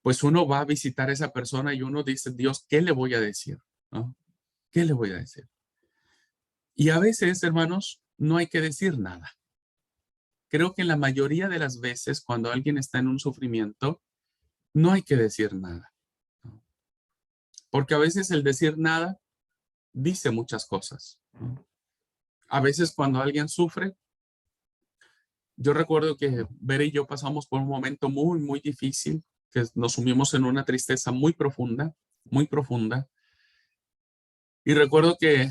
pues uno va a visitar a esa persona y uno dice, Dios, ¿qué le voy a decir? ¿No? ¿Qué le voy a decir? Y a veces, hermanos, no hay que decir nada. Creo que en la mayoría de las veces, cuando alguien está en un sufrimiento, no hay que decir nada, ¿no? Porque a veces el decir nada dice muchas cosas, ¿no? A veces cuando alguien sufre, yo recuerdo que Vera y yo pasamos por un momento muy, muy difícil, que nos sumimos en una tristeza muy profunda, muy profunda. Y recuerdo que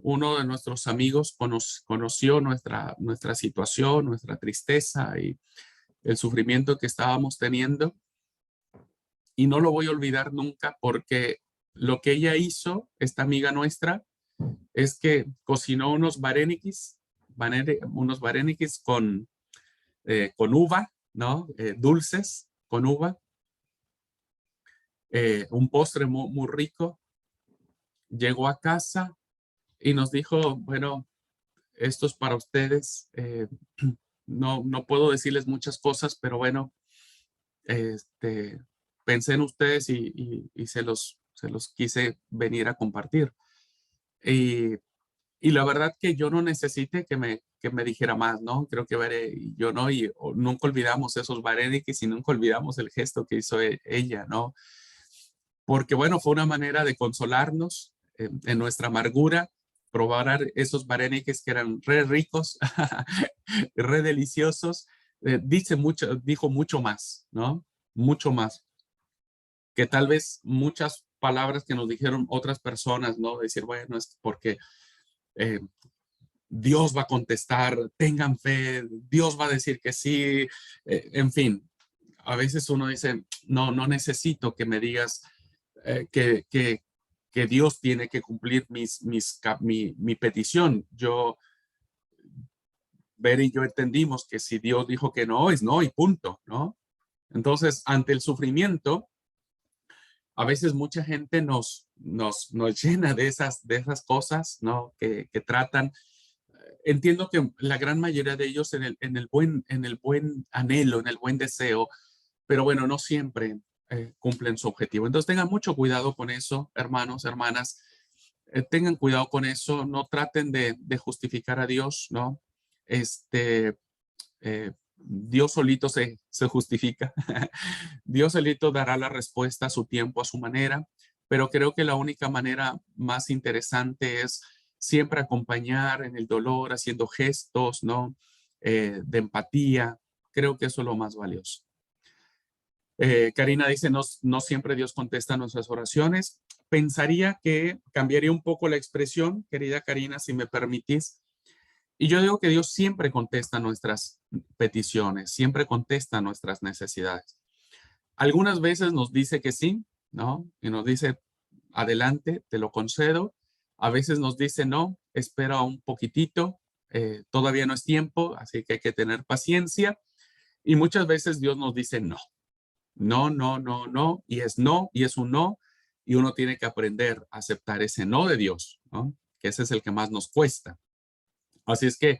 uno de nuestros amigos conoció nuestra situación, nuestra tristeza y el sufrimiento que estábamos teniendo. Y no lo voy a olvidar nunca porque lo que ella hizo, esta amiga nuestra, es que cocinó unos varenikis con uva, ¿no? Dulces con uva, un postre muy, muy rico. Llegó a casa y nos dijo, bueno, esto es para ustedes. No puedo decirles muchas cosas, pero bueno, este, pensé en ustedes y se los quise venir a compartir. Y, y la verdad que yo no necesité que me dijera más, ¿no? Creo que Veré y yo no, nunca olvidamos esos varenikis y nunca olvidamos el gesto que hizo ella, ¿no? Porque bueno, fue una manera de consolarnos en nuestra amargura, probar esos varenikis que eran re ricos, re deliciosos. Dijo mucho más, ¿no? Mucho más que tal vez muchas palabras que nos dijeron otras personas, ¿no? Decir, bueno, es porque eh, Dios va a contestar, tengan fe, Dios va a decir que sí, en fin, a veces uno dice, no necesito que me digas que Dios tiene que cumplir mi petición. Ver y yo entendimos que si Dios dijo que no, es no y punto, ¿no? Entonces, ante el sufrimiento, a veces mucha gente nos llena de esas cosas, ¿no? Que tratan. Entiendo que la gran mayoría de ellos en el buen anhelo, en el buen deseo, pero bueno, no siempre cumplen su objetivo. Entonces tengan mucho cuidado con eso, hermanos, hermanas. Tengan cuidado con eso, no traten de justificar a Dios, ¿no? Dios solito se justifica. Dios solito dará la respuesta a su tiempo, a su manera, pero creo que la única manera más interesante es siempre acompañar en el dolor, haciendo gestos, ¿no? De empatía. Creo que eso es lo más valioso. Karina dice, no siempre Dios contesta nuestras oraciones. Pensaría que cambiaría un poco la expresión, querida Karina, si me permitís. Y yo digo que Dios siempre contesta nuestras peticiones, siempre contesta nuestras necesidades. Algunas veces nos dice que sí, ¿no? Y nos dice, adelante, te lo concedo. A veces nos dice, no, espera un poquitito, todavía no es tiempo, así que hay que tener paciencia. Y muchas veces Dios nos dice no, no, no, no, no, y es no, y es un no, y uno tiene que aprender a aceptar ese no de Dios, ¿no? Que ese es el que más nos cuesta. Así es que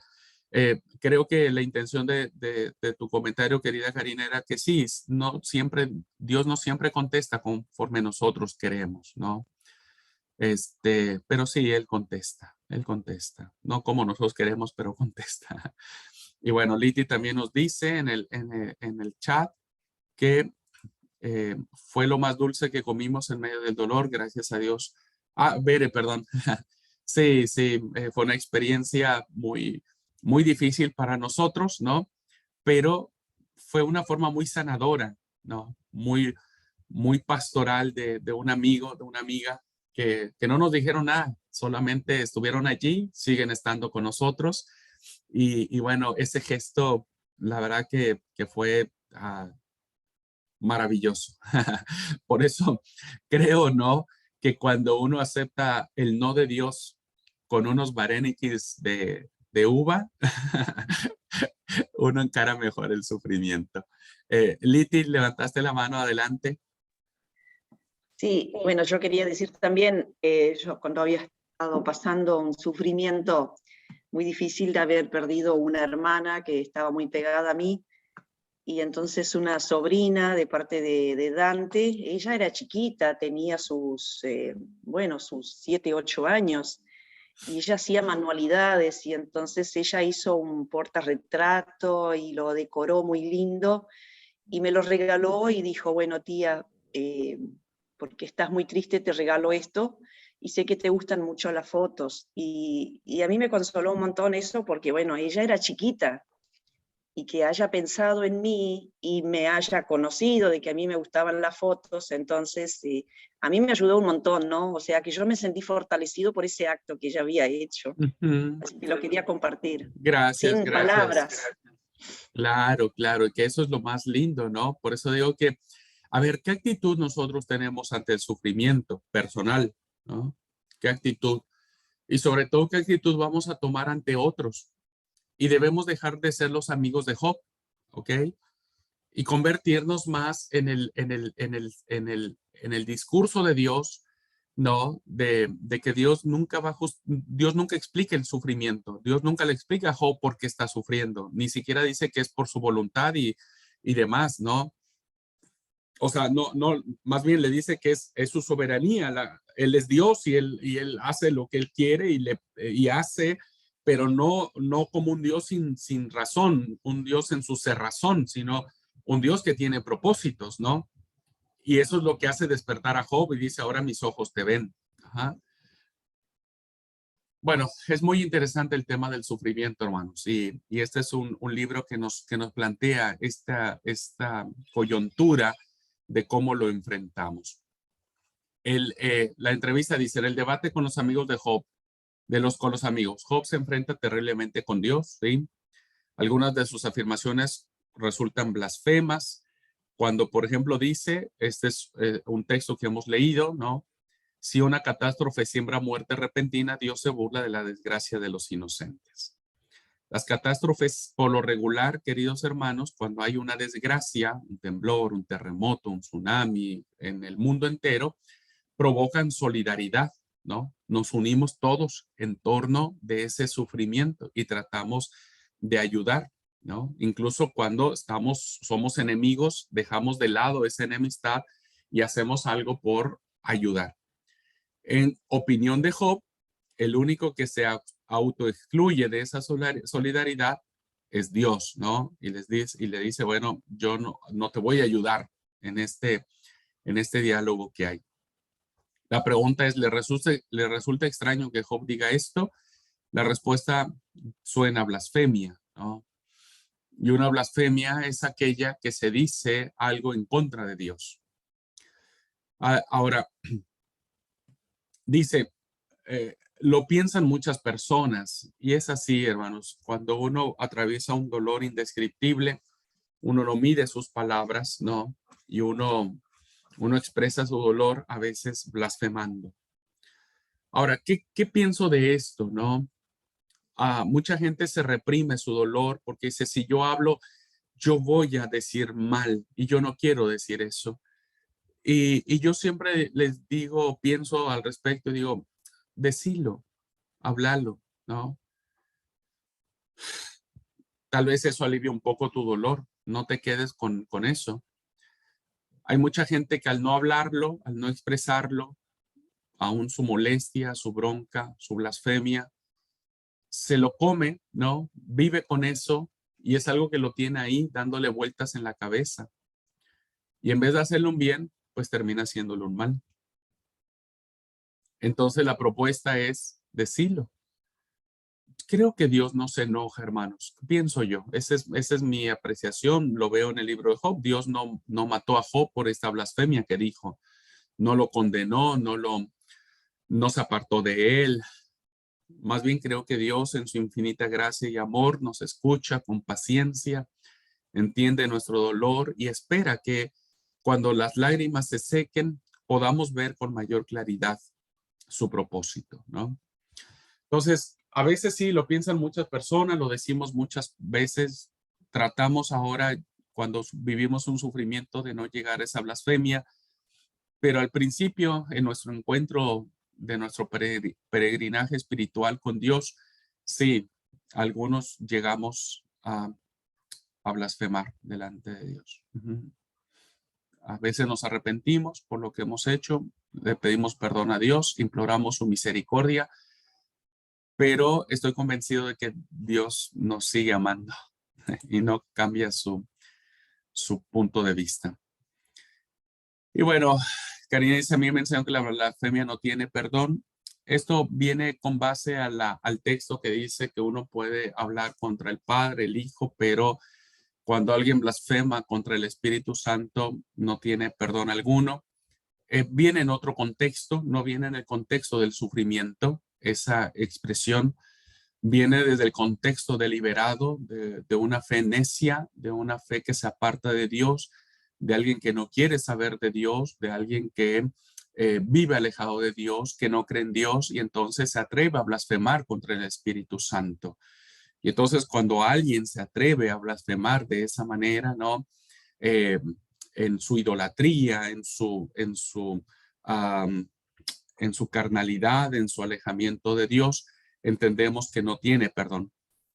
creo que la intención de tu comentario, querida Karina, era que sí, Dios no siempre contesta conforme nosotros queremos, ¿no? Pero sí, Él contesta, no como nosotros queremos, pero contesta. Y bueno, Liti también nos dice en el chat que fue lo más dulce que comimos en medio del dolor, gracias a Dios. Bere, perdón. Sí, sí, fue una experiencia muy, muy difícil para nosotros, ¿no? Pero fue una forma muy sanadora, ¿no? Muy, muy pastoral de un amigo, de una amiga, que no nos dijeron nada, solamente estuvieron allí, siguen estando con nosotros. Y bueno, ese gesto, la verdad que fue maravilloso. Por eso creo, ¿no? Que cuando uno acepta el no de Dios con unos varenikis de uva, uno encara mejor el sufrimiento. Liti, levantaste la mano, adelante. Sí, bueno, yo quería decir también, yo cuando había estado pasando un sufrimiento muy difícil de haber perdido una hermana que estaba muy pegada a mí, y entonces una sobrina de parte de Dante, ella era chiquita, tenía sus, bueno, sus 7, 8 años, y ella hacía manualidades, y entonces ella hizo un portarretrato y lo decoró muy lindo, y me lo regaló y dijo, bueno, tía, porque estás muy triste, te regalo esto, y sé que te gustan mucho las fotos. Y a mí me consoló un montón eso, porque bueno, ella era chiquita, y que haya pensado en mí y me haya conocido de que a mí me gustaban las fotos, entonces a mí me ayudó un montón, ¿no? O sea, que yo me sentí fortalecido por ese acto que ella había hecho. Ujú. Así que lo quería compartir, Gracias, sin gracias. palabras. Claro, claro, y que eso es lo más lindo, ¿no? Por eso digo que, a ver, ¿qué actitud nosotros tenemos ante el sufrimiento personal, ¿no? ¿Qué actitud? Y sobre todo, ¿qué actitud vamos a tomar ante otros? Y debemos dejar de ser los amigos de Job, ¿ok? Y convertirnos más en el discurso de Dios, ¿no? De que Dios nunca Dios nunca explica el sufrimiento. Dios nunca le explica a Job por qué está sufriendo. Ni siquiera dice que es por su voluntad y demás, ¿no? O sea, no, más bien le dice que es su soberanía. Él es Dios y él hace lo que él quiere y hace, pero no como un Dios sin razón, un Dios en su cerrazón, sino un Dios que tiene propósitos, ¿no? Y eso es lo que hace despertar a Job y dice, ahora mis ojos te ven. Ajá. Bueno, es muy interesante el tema del sufrimiento, hermanos, y este es un libro que nos plantea esta coyuntura de cómo lo enfrentamos. La entrevista dice, el debate con los amigos de Job, con los amigos, Job se enfrenta terriblemente con Dios, ¿sí? Algunas de sus afirmaciones resultan blasfemas, cuando, por ejemplo, dice, este es un texto que hemos leído, ¿no? Si una catástrofe siembra muerte repentina, Dios se burla de la desgracia de los inocentes. Las catástrofes, por lo regular, queridos hermanos, cuando hay una desgracia, un temblor, un terremoto, un tsunami en el mundo entero, provocan solidaridad, ¿no? Nos unimos todos en torno de ese sufrimiento y tratamos de ayudar, ¿no? Incluso cuando somos enemigos, dejamos de lado esa enemistad y hacemos algo por ayudar. En opinión de Job, el único que se autoexcluye de esa solidaridad es Dios, ¿no? Y le dice, bueno, yo no te voy a ayudar en este diálogo que hay. La pregunta es, ¿le resulta extraño que Job diga esto? La respuesta suena a blasfemia, ¿no? Y una blasfemia es aquella que se dice algo en contra de Dios. Ahora, dice, lo piensan muchas personas y es así, hermanos. Cuando uno atraviesa un dolor indescriptible, uno no mide sus palabras, ¿no? Y uno expresa su dolor a veces blasfemando. Ahora, ¿qué pienso de esto, no? Mucha gente se reprime su dolor porque dice, si yo hablo, yo voy a decir mal y yo no quiero decir eso. Y yo siempre les digo, pienso al respecto, digo, decilo, háblalo, ¿no? Tal vez eso alivie un poco tu dolor, no te quedes con eso. Hay mucha gente que al no hablarlo, al no expresarlo, aún su molestia, su bronca, su blasfemia, se lo come, ¿no? Vive con eso y es algo que lo tiene ahí dándole vueltas en la cabeza. Y en vez de hacerle un bien, pues termina haciéndole un mal. Entonces la propuesta es decirlo. Creo que Dios no se enoja, hermanos. Pienso yo. Esa es mi apreciación. Lo veo en el libro de Job. Dios no mató a Job por esta blasfemia que dijo. No lo condenó, no se apartó de él. Más bien creo que Dios en su infinita gracia y amor nos escucha con paciencia, entiende nuestro dolor y espera que cuando las lágrimas se sequen podamos ver con mayor claridad su propósito, ¿no? Entonces, a veces sí, lo piensan muchas personas, lo decimos muchas veces, tratamos ahora cuando vivimos un sufrimiento de no llegar a esa blasfemia, pero al principio en nuestro encuentro de nuestro peregrinaje espiritual con Dios, sí, algunos llegamos a blasfemar delante de Dios. A veces nos arrepentimos por lo que hemos hecho, le pedimos perdón a Dios, imploramos su misericordia, pero estoy convencido de que Dios nos sigue amando y no cambia su punto de vista. Y bueno, Karina dice, a mí me enseñó que la blasfemia no tiene perdón. Esto viene con base a al texto que dice que uno puede hablar contra el Padre, el Hijo, pero cuando alguien blasfema contra el Espíritu Santo no tiene perdón alguno. Viene en otro contexto, no viene en el contexto del sufrimiento. Esa expresión viene desde el contexto deliberado de una fe necia, de una fe que se aparta de Dios, de alguien que no quiere saber de Dios, de alguien que vive alejado de Dios, que no cree en Dios y entonces se atreve a blasfemar contra el Espíritu Santo. Y entonces cuando alguien se atreve a blasfemar de esa manera, ¿no? En su idolatría, en su carnalidad, en su alejamiento de Dios, entendemos que no tiene perdón.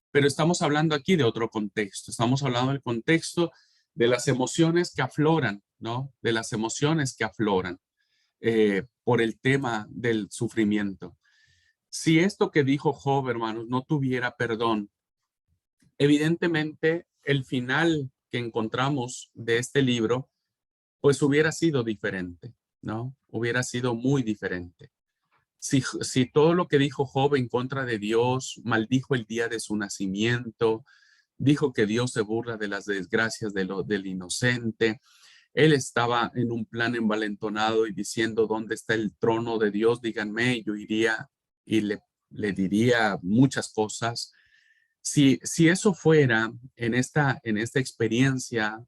Pero estamos hablando aquí de otro contexto. Estamos hablando del contexto de las emociones que afloran, ¿no? De las emociones que afloran por el tema del sufrimiento. Si esto que dijo Job, hermanos, no tuviera perdón, evidentemente el final que encontramos de este libro, pues hubiera sido diferente, ¿no? Hubiera sido muy diferente. Si todo lo que dijo Job en contra de Dios, maldijo el día de su nacimiento, dijo que Dios se burla de las desgracias del inocente, él estaba en un plan envalentonado y diciendo, ¿dónde está el trono de Dios? Díganme, yo iría y le diría muchas cosas. Si eso fuera en esta experiencia,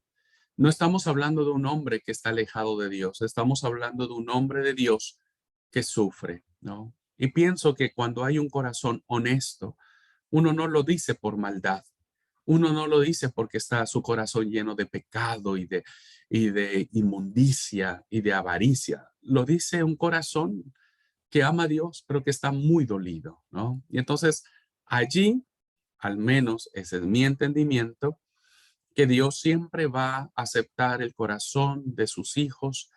no estamos hablando de un hombre que está alejado de Dios, estamos hablando de un hombre de Dios que sufre, ¿no? Y pienso que cuando hay un corazón honesto, uno no lo dice por maldad, uno no lo dice porque está su corazón lleno de pecado y de inmundicia y de avaricia. Lo dice un corazón que ama a Dios, pero que está muy dolido, ¿no? Y entonces allí, al menos ese es mi entendimiento, que Dios siempre va a aceptar el corazón de sus hijos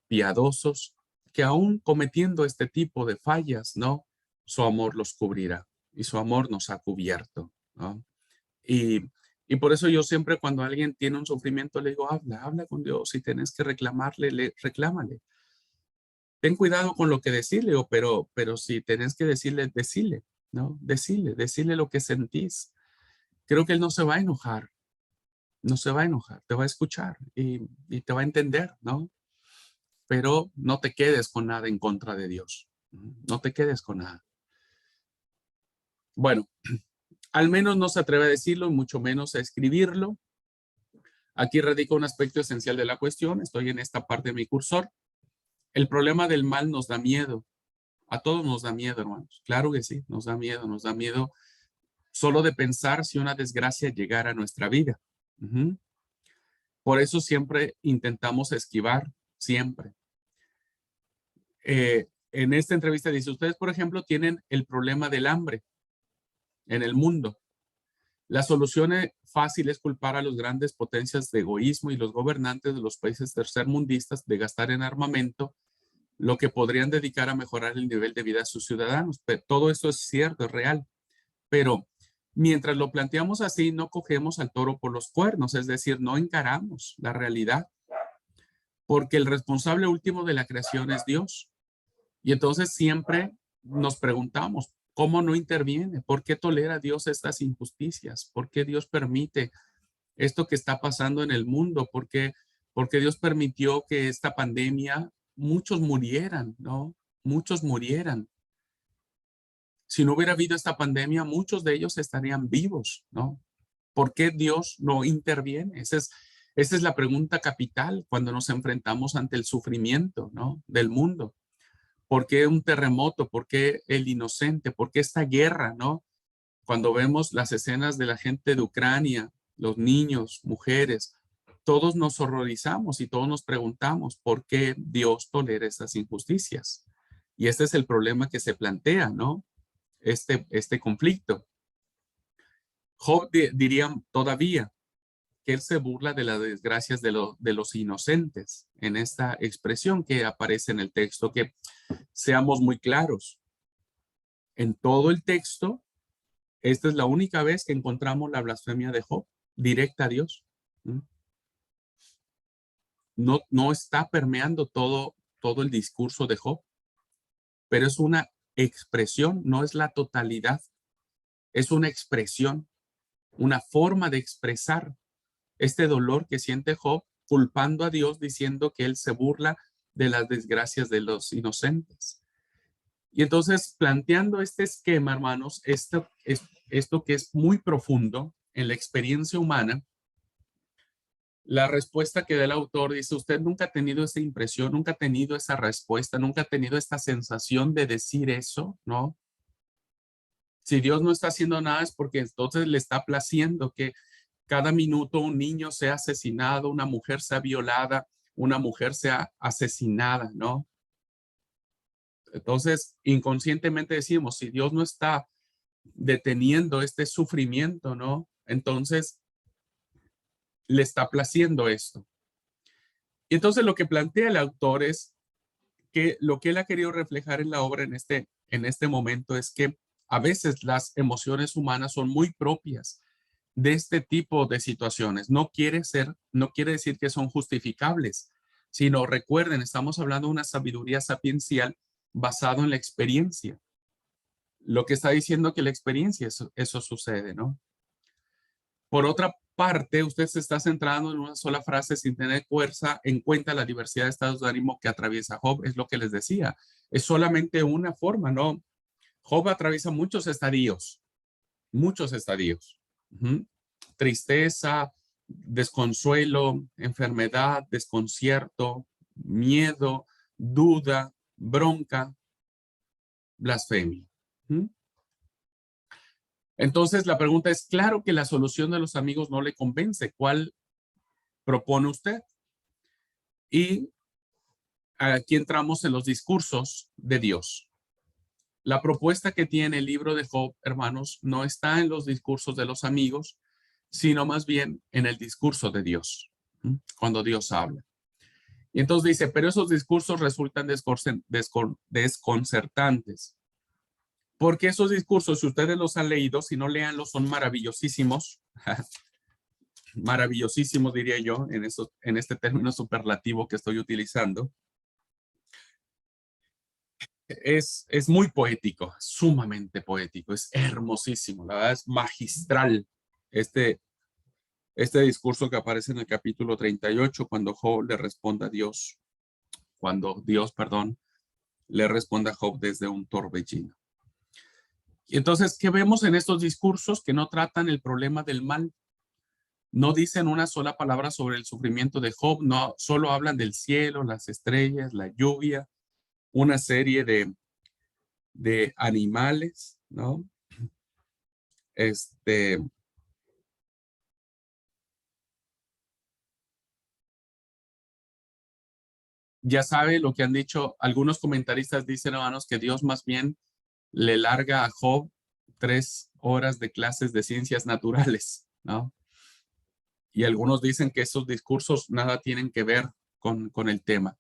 piadosos, que aún cometiendo este tipo de fallas, ¿no? Su amor los cubrirá y su amor nos ha cubierto, ¿no? Y, y por eso yo siempre cuando alguien tiene un sufrimiento le digo, habla con Dios. Si tienes que reclamarle, reclámale. Ten cuidado con lo que decirle, pero si tenés que decirle, decile, ¿no? Decile lo que sentís. Creo que Él no se va a enojar, no se va a enojar, te va a escuchar y te va a entender, ¿no? Pero no te quedes con nada en contra de Dios. No te quedes con nada. Bueno, al menos no se atreve a decirlo y mucho menos a escribirlo. Aquí radica un aspecto esencial de la cuestión. Estoy en esta parte de mi cursor. El problema del mal nos da miedo. A todos nos da miedo, hermanos. Claro que sí, nos da miedo. Nos da miedo solo de pensar si una desgracia llegara a nuestra vida. Por eso siempre intentamos esquivar, siempre. En esta entrevista dice, ustedes, por ejemplo, tienen el problema del hambre en el mundo. La solución fácil es culpar a las grandes potencias de egoísmo y los gobernantes de los países tercermundistas de gastar en armamento lo que podrían dedicar a mejorar el nivel de vida de sus ciudadanos. Pero todo esto es cierto, es real. Pero mientras lo planteamos así, no cogemos al toro por los cuernos, es decir, no encaramos la realidad, porque el responsable último de la creación es Dios. Y entonces siempre nos preguntamos, ¿cómo no interviene? ¿Por qué tolera Dios estas injusticias? ¿Por qué Dios permite esto que está pasando en el mundo? ¿Por qué Dios permitió que esta pandemia muchos murieran, ¿no? Muchos murieran. Si no hubiera habido esta pandemia, muchos de ellos estarían vivos, ¿no? ¿Por qué Dios no interviene? Esa es la pregunta capital cuando nos enfrentamos ante el sufrimiento, ¿no? Del mundo. ¿Por qué un terremoto? ¿Por qué el inocente? ¿Por qué esta guerra, no? Cuando vemos las escenas de la gente de Ucrania, los niños, mujeres, todos nos horrorizamos y todos nos preguntamos por qué Dios tolera estas injusticias. Y este es el problema que se plantea, ¿no? Este conflicto. Job diría todavía, que él se burla de las desgracias de los inocentes en esta expresión que aparece en el texto, que seamos muy claros. En todo el texto, esta es la única vez que encontramos la blasfemia de Job directa a Dios. No está permeando todo el discurso de Job, pero es una expresión, no es la totalidad. Es una expresión, una forma de expresar este dolor que siente Job, culpando a Dios, diciendo que él se burla de las desgracias de los inocentes. Y entonces, planteando este esquema, hermanos, esto que es muy profundo en la experiencia humana, la respuesta que da el autor dice, usted nunca ha tenido esa impresión, nunca ha tenido esa respuesta, nunca ha tenido esta sensación de decir eso, ¿no? Si Dios no está haciendo nada es porque entonces le está placiendo que cada minuto un niño sea asesinado, una mujer sea violada, una mujer sea asesinada, ¿no? Entonces, inconscientemente decimos, si Dios no está deteniendo este sufrimiento, ¿no? Entonces, le está placiendo esto. Y entonces lo que plantea el autor es que lo que él ha querido reflejar en la obra en este momento es que a veces las emociones humanas son muy propias de este tipo de situaciones. No quiere decir que son justificables, sino recuerden, estamos hablando de una sabiduría sapiencial basado en la experiencia. Lo que está diciendo que la experiencia, eso sucede, ¿no? Por otra parte, usted se está centrando en una sola frase sin tener en cuenta la diversidad de estados de ánimo que atraviesa Job, es lo que les decía. Es solamente una forma, ¿no? Job atraviesa muchos estadios, muchos estadios. Tristeza, desconsuelo, enfermedad, desconcierto, miedo, duda, bronca, blasfemia. Entonces la pregunta es, claro que la solución de los amigos no le convence. ¿Cuál propone usted? Y aquí entramos en los discursos de Dios. La propuesta que tiene el libro de Job, hermanos, no está en los discursos de los amigos, sino más bien en el discurso de Dios, cuando Dios habla. Y entonces dice, pero esos discursos resultan desconcertantes. Porque esos discursos, si ustedes los han leído, si no léanlos, son maravillosísimos. Maravillosísimos, diría yo, en este término superlativo que estoy utilizando. Es muy poético, sumamente poético, es hermosísimo, la verdad es magistral este discurso que aparece en el capítulo 38 cuando Job le responde a Dios, cuando Dios, perdón, le responde a Job desde un torbellino. Y entonces, ¿qué vemos en estos discursos? Que no tratan el problema del mal, no dicen una sola palabra sobre el sufrimiento de Job, no, solo hablan del cielo, las estrellas, la lluvia, una serie de animales, ¿no? Ya sabe lo que han dicho, algunos comentaristas dicen, hermanos, que Dios más bien le larga a Job 3 horas de clases de ciencias naturales, ¿no? Y algunos dicen que esos discursos nada tienen que ver con el tema.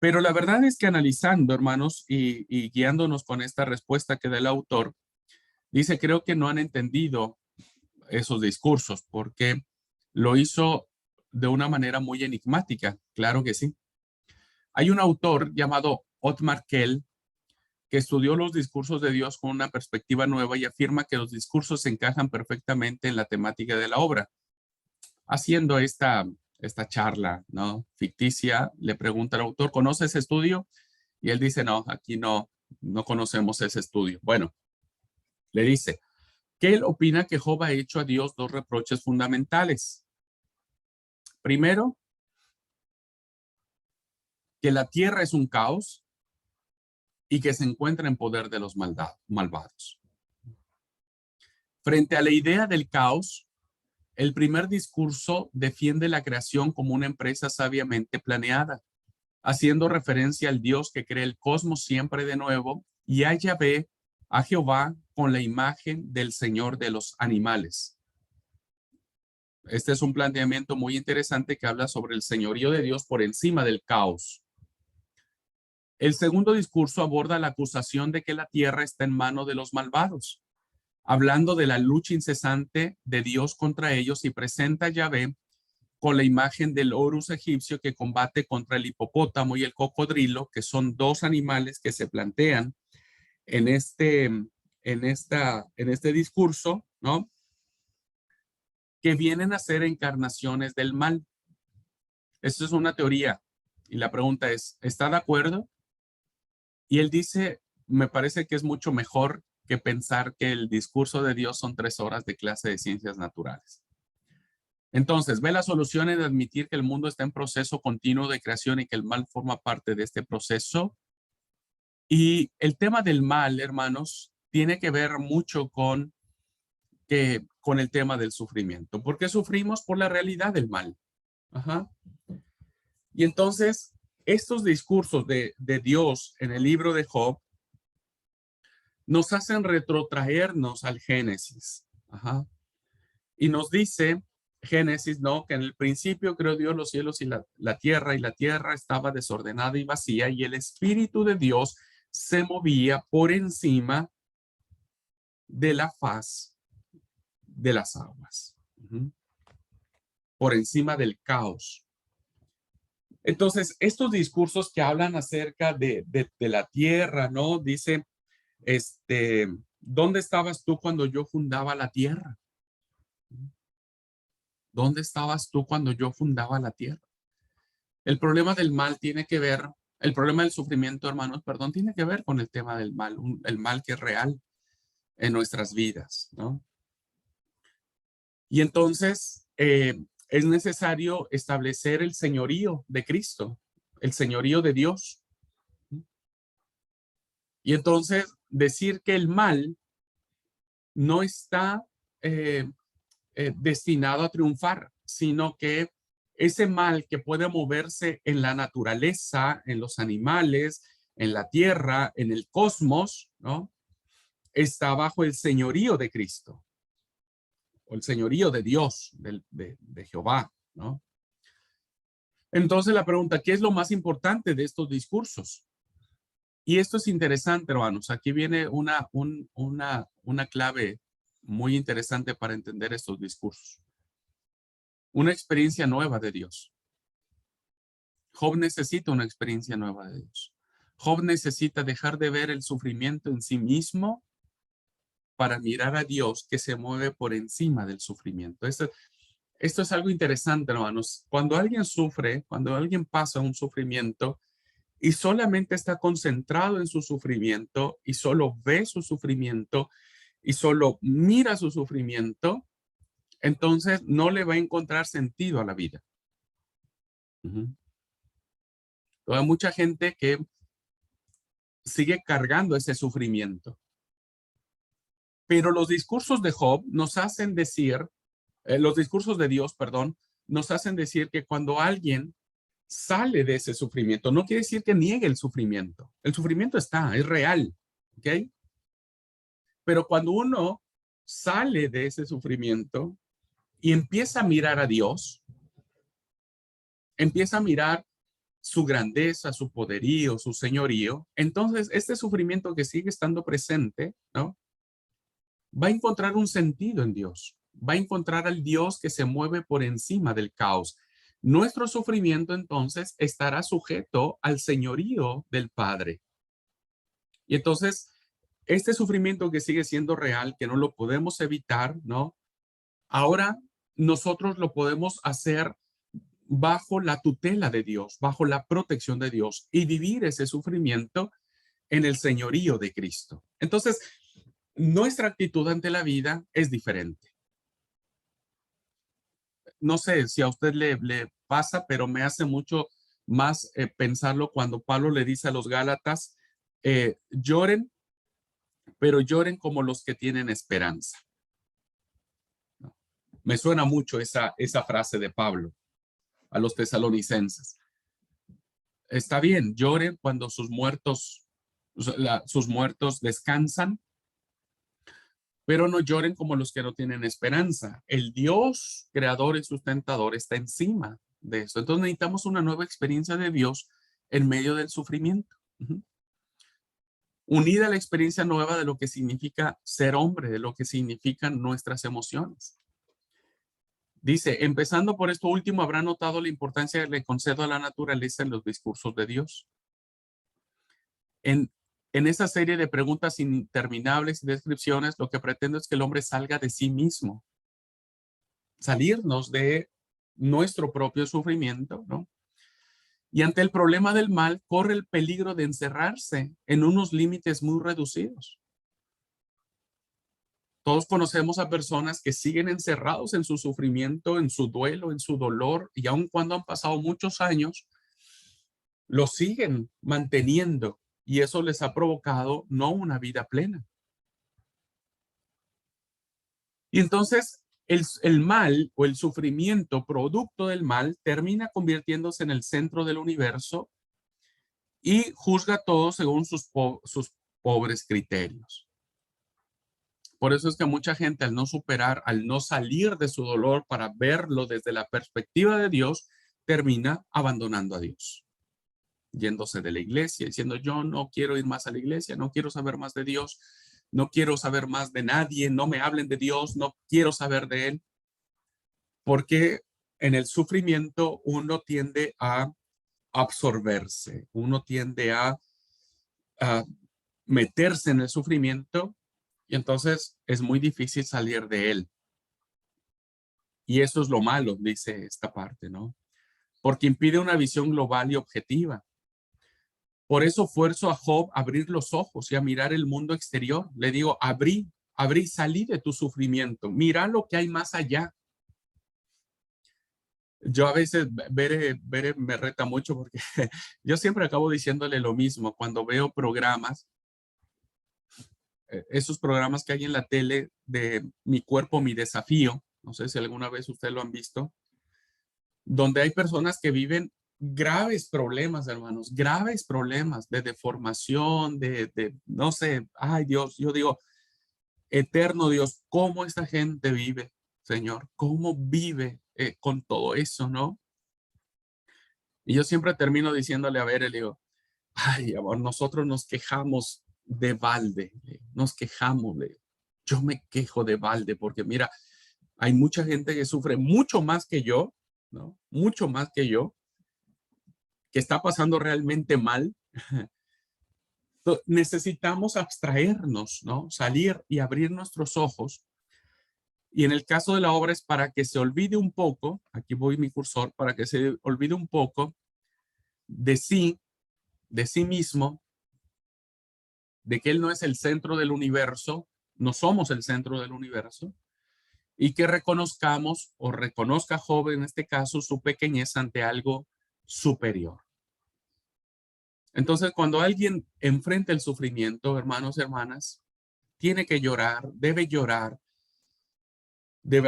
Pero la verdad es que analizando, hermanos, y guiándonos con esta respuesta que da el autor, dice, creo que no han entendido esos discursos porque lo hizo de una manera muy enigmática. Claro que sí. Hay un autor llamado Othmar Kell que estudió los discursos de Dios con una perspectiva nueva y afirma que los discursos se encajan perfectamente en la temática de la obra. Haciendo esta charla, ¿no? Ficticia, le pregunta al autor, ¿conoce ese estudio? Y él dice, no, aquí no conocemos ese estudio. Bueno, le dice que él opina que Job ha hecho a Dios dos reproches fundamentales. Primero, que la tierra es un caos y que se encuentra en poder de los malvados. Frente a la idea del caos, el primer discurso defiende la creación como una empresa sabiamente planeada, haciendo referencia al Dios que crea el cosmos siempre de nuevo y a Yahvé, a Jehová, con la imagen del Señor de los animales. Este es un planteamiento muy interesante que habla sobre el señorío de Dios por encima del caos. El segundo discurso aborda la acusación de que la tierra está en manos de los malvados, hablando de la lucha incesante de Dios contra ellos, y presenta a Yahvé con la imagen del Horus egipcio que combate contra el hipopótamo y el cocodrilo, que son dos animales que se plantean en este discurso, ¿no? Que vienen a ser encarnaciones del mal. Esto es una teoría. Y la pregunta es, ¿está de acuerdo? Y él dice, me parece que es mucho mejor que pensar que el discurso de Dios son 3 horas de clase de ciencias naturales. Entonces, ve la solución en admitir que el mundo está en proceso continuo de creación y que el mal forma parte de este proceso. Y el tema del mal, hermanos, tiene que ver mucho con el tema del sufrimiento. ¿Por qué sufrimos? Por la realidad del mal. Ajá. Y entonces, estos discursos de Dios en el libro de Job nos hacen retrotraernos al Génesis. Ajá. Y nos dice Génesis, ¿no? Que en el principio creó Dios los cielos y la tierra estaba desordenada y vacía, y el Espíritu de Dios se movía por encima de la faz de las aguas. Por encima del caos. Entonces, estos discursos que hablan acerca de la tierra, ¿no? Dice, ¿dónde estabas tú cuando yo fundaba la tierra? ¿Dónde estabas tú cuando yo fundaba la tierra? El problema del mal tiene que ver, el problema del sufrimiento, hermanos, perdón, tiene que ver con el tema del mal, el mal que es real en nuestras vidas, ¿no? Y entonces es necesario establecer el señorío de Cristo, el señorío de Dios. Y entonces decir que el mal no está destinado a triunfar, sino que ese mal que puede moverse en la naturaleza, en los animales, en la tierra, en el cosmos, ¿no? Está bajo el señorío de Cristo, o el señorío de Dios, de Jehová, ¿no? Entonces la pregunta, ¿qué es lo más importante de estos discursos? Y esto es interesante, hermanos. Aquí viene una clave muy interesante para entender estos discursos. Una experiencia nueva de Dios. Job necesita una experiencia nueva de Dios. Job necesita dejar de ver el sufrimiento en sí mismo para mirar a Dios que se mueve por encima del sufrimiento. Esto es algo interesante, hermanos. Cuando alguien sufre, cuando alguien pasa un sufrimiento y solamente está concentrado en su sufrimiento y solo ve su sufrimiento y solo mira su sufrimiento, entonces no le va a encontrar sentido a la vida. Hay mucha gente que sigue cargando ese sufrimiento. Pero los discursos de Job nos hacen decir, los discursos de Dios, perdón, nos hacen decir que cuando alguien sale de ese sufrimiento, no quiere decir que niegue el sufrimiento. El sufrimiento está, es real, ¿ok? Pero cuando uno sale de ese sufrimiento y empieza a mirar a Dios, empieza a mirar su grandeza, su poderío, su señorío, entonces este sufrimiento que sigue estando presente, ¿no? Va a encontrar un sentido en Dios, va a encontrar al Dios que se mueve por encima del caos. Nuestro sufrimiento entonces estará sujeto al señorío del Padre. Y entonces, este sufrimiento que sigue siendo real, que no lo podemos evitar, ¿no? Ahora nosotros lo podemos hacer bajo la tutela de Dios, bajo la protección de Dios y vivir ese sufrimiento en el señorío de Cristo. Entonces, nuestra actitud ante la vida es diferente. No sé si a usted le pasa, pero me hace mucho más pensarlo cuando Pablo le dice a los Gálatas, lloren, pero lloren como los que tienen esperanza. ¿No? Me suena mucho esa frase de Pablo a los tesalonicenses. Está bien, lloren cuando sus muertos descansan, pero no lloren como los que no tienen esperanza. El Dios creador y sustentador está encima de eso. Entonces necesitamos una nueva experiencia de Dios en medio del sufrimiento. Unida a la experiencia nueva de lo que significa ser hombre, de lo que significan nuestras emociones. Dice, empezando por esto último, habrá notado la importancia que le concedo a la naturaleza en los discursos de Dios. En esa serie de preguntas interminables y descripciones, lo que pretendo es que el hombre salga de sí mismo, salirnos de nuestro propio sufrimiento, ¿no? Y ante el problema del mal, corre el peligro de encerrarse en unos límites muy reducidos. Todos conocemos a personas que siguen encerrados en su sufrimiento, en su duelo, en su dolor, y aun cuando han pasado muchos años, lo siguen manteniendo, y eso les ha provocado no una vida plena. Y entonces el mal o el sufrimiento producto del mal termina convirtiéndose en el centro del universo y juzga todo según sus pobres criterios. Por eso es que mucha gente, al no superar, al no salir de su dolor para verlo desde la perspectiva de Dios, termina abandonando a Dios, yéndose de la iglesia, diciendo yo no quiero ir más a la iglesia, no quiero saber más de Dios, no quiero saber más de nadie, no me hablen de Dios, no quiero saber de Él. Porque en el sufrimiento uno tiende a absorberse, uno tiende a meterse en el sufrimiento y entonces es muy difícil salir de él. Y eso es lo malo, dice esta parte, ¿no? Porque impide una visión global y objetiva. Por eso fuerzo a Job a abrir los ojos y a mirar el mundo exterior. Le digo, abrí, salí de tu sufrimiento, mira lo que hay más allá. Yo a veces, Bere me reta mucho porque yo siempre acabo diciéndole lo mismo cuando veo programas, esos programas que hay en la tele de Mi cuerpo, mi desafío, no sé si alguna vez ustedes lo han visto, donde hay personas que viven graves problemas, hermanos, graves problemas de deformación, no sé, ay Dios, yo digo, eterno Dios, ¿cómo esta gente vive, Señor? ¿Cómo vive con todo eso, no? Y yo siempre termino diciéndole a ver, le digo, ay, amor, nosotros nos quejamos de balde, nos quejamos yo me quejo de balde porque mira, hay mucha gente que sufre mucho más que yo, ¿no? Mucho más que yo, que está pasando realmente mal. Necesitamos abstraernos, ¿no? Salir y abrir nuestros ojos. Y en el caso de la obra es para que se olvide un poco, aquí voy mi cursor, para que se olvide un poco de sí mismo, de que él no es el centro del universo, no somos el centro del universo, y que reconozcamos o reconozca Job en este caso su pequeñez ante algo superior. Entonces, cuando alguien enfrenta el sufrimiento, hermanos y hermanas, tiene que llorar, debe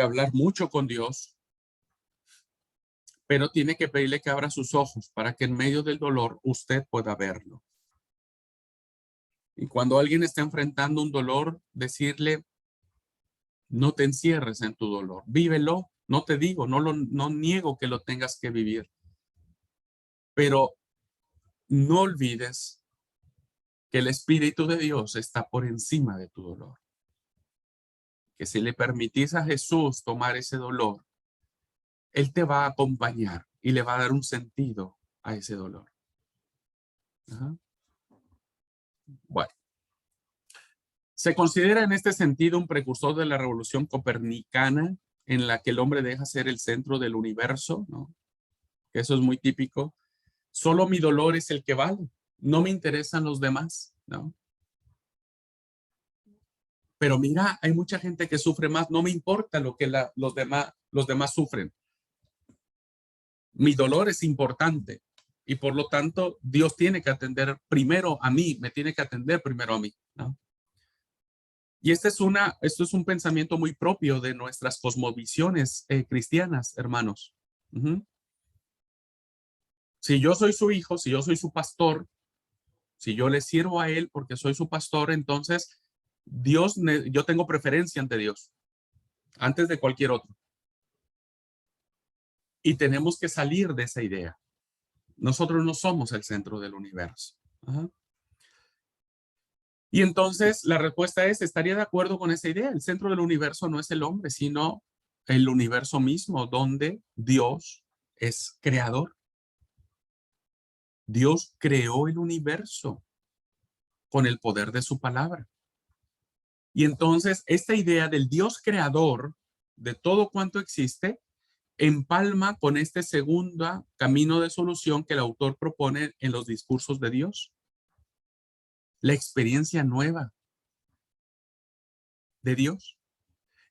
hablar mucho con Dios, pero tiene que pedirle que abra sus ojos para que en medio del dolor usted pueda verlo. Y cuando alguien está enfrentando un dolor, decirle, no te encierres en tu dolor, vívelo. No te digo, no niego que lo tengas que vivir, pero no olvides que el Espíritu de Dios está por encima de tu dolor. Que si le permitís a Jesús tomar ese dolor, Él te va a acompañar y le va a dar un sentido a ese dolor. Ajá. Bueno. Se considera en este sentido un precursor de la revolución copernicana, en la que el hombre deja ser el centro del universo, ¿no? Eso es muy típico. Solo mi dolor es el que vale. No me interesan los demás, ¿no? Pero mira, hay mucha gente que sufre más. No me importa lo que los demás sufren. Mi dolor es importante y por lo tanto Dios tiene que atender primero a mí, me tiene que atender primero a mí, ¿no? Y esto es un pensamiento muy propio de nuestras cosmovisiones cristianas, hermanos. Si yo soy su hijo, si yo soy su pastor, si yo le sirvo a él porque soy su pastor, entonces Yo tengo preferencia ante Dios, antes de cualquier otro. Y tenemos que salir de esa idea. Nosotros no somos el centro del universo. Ajá. Y entonces la respuesta es, estaría de acuerdo con esa idea. El centro del universo no es el hombre, sino el universo mismo, donde Dios es creador. Dios creó el universo con el poder de su palabra. Y entonces esta idea del Dios creador de todo cuanto existe empalma con este segundo camino de solución que el autor propone en los discursos de Dios. La experiencia nueva de Dios.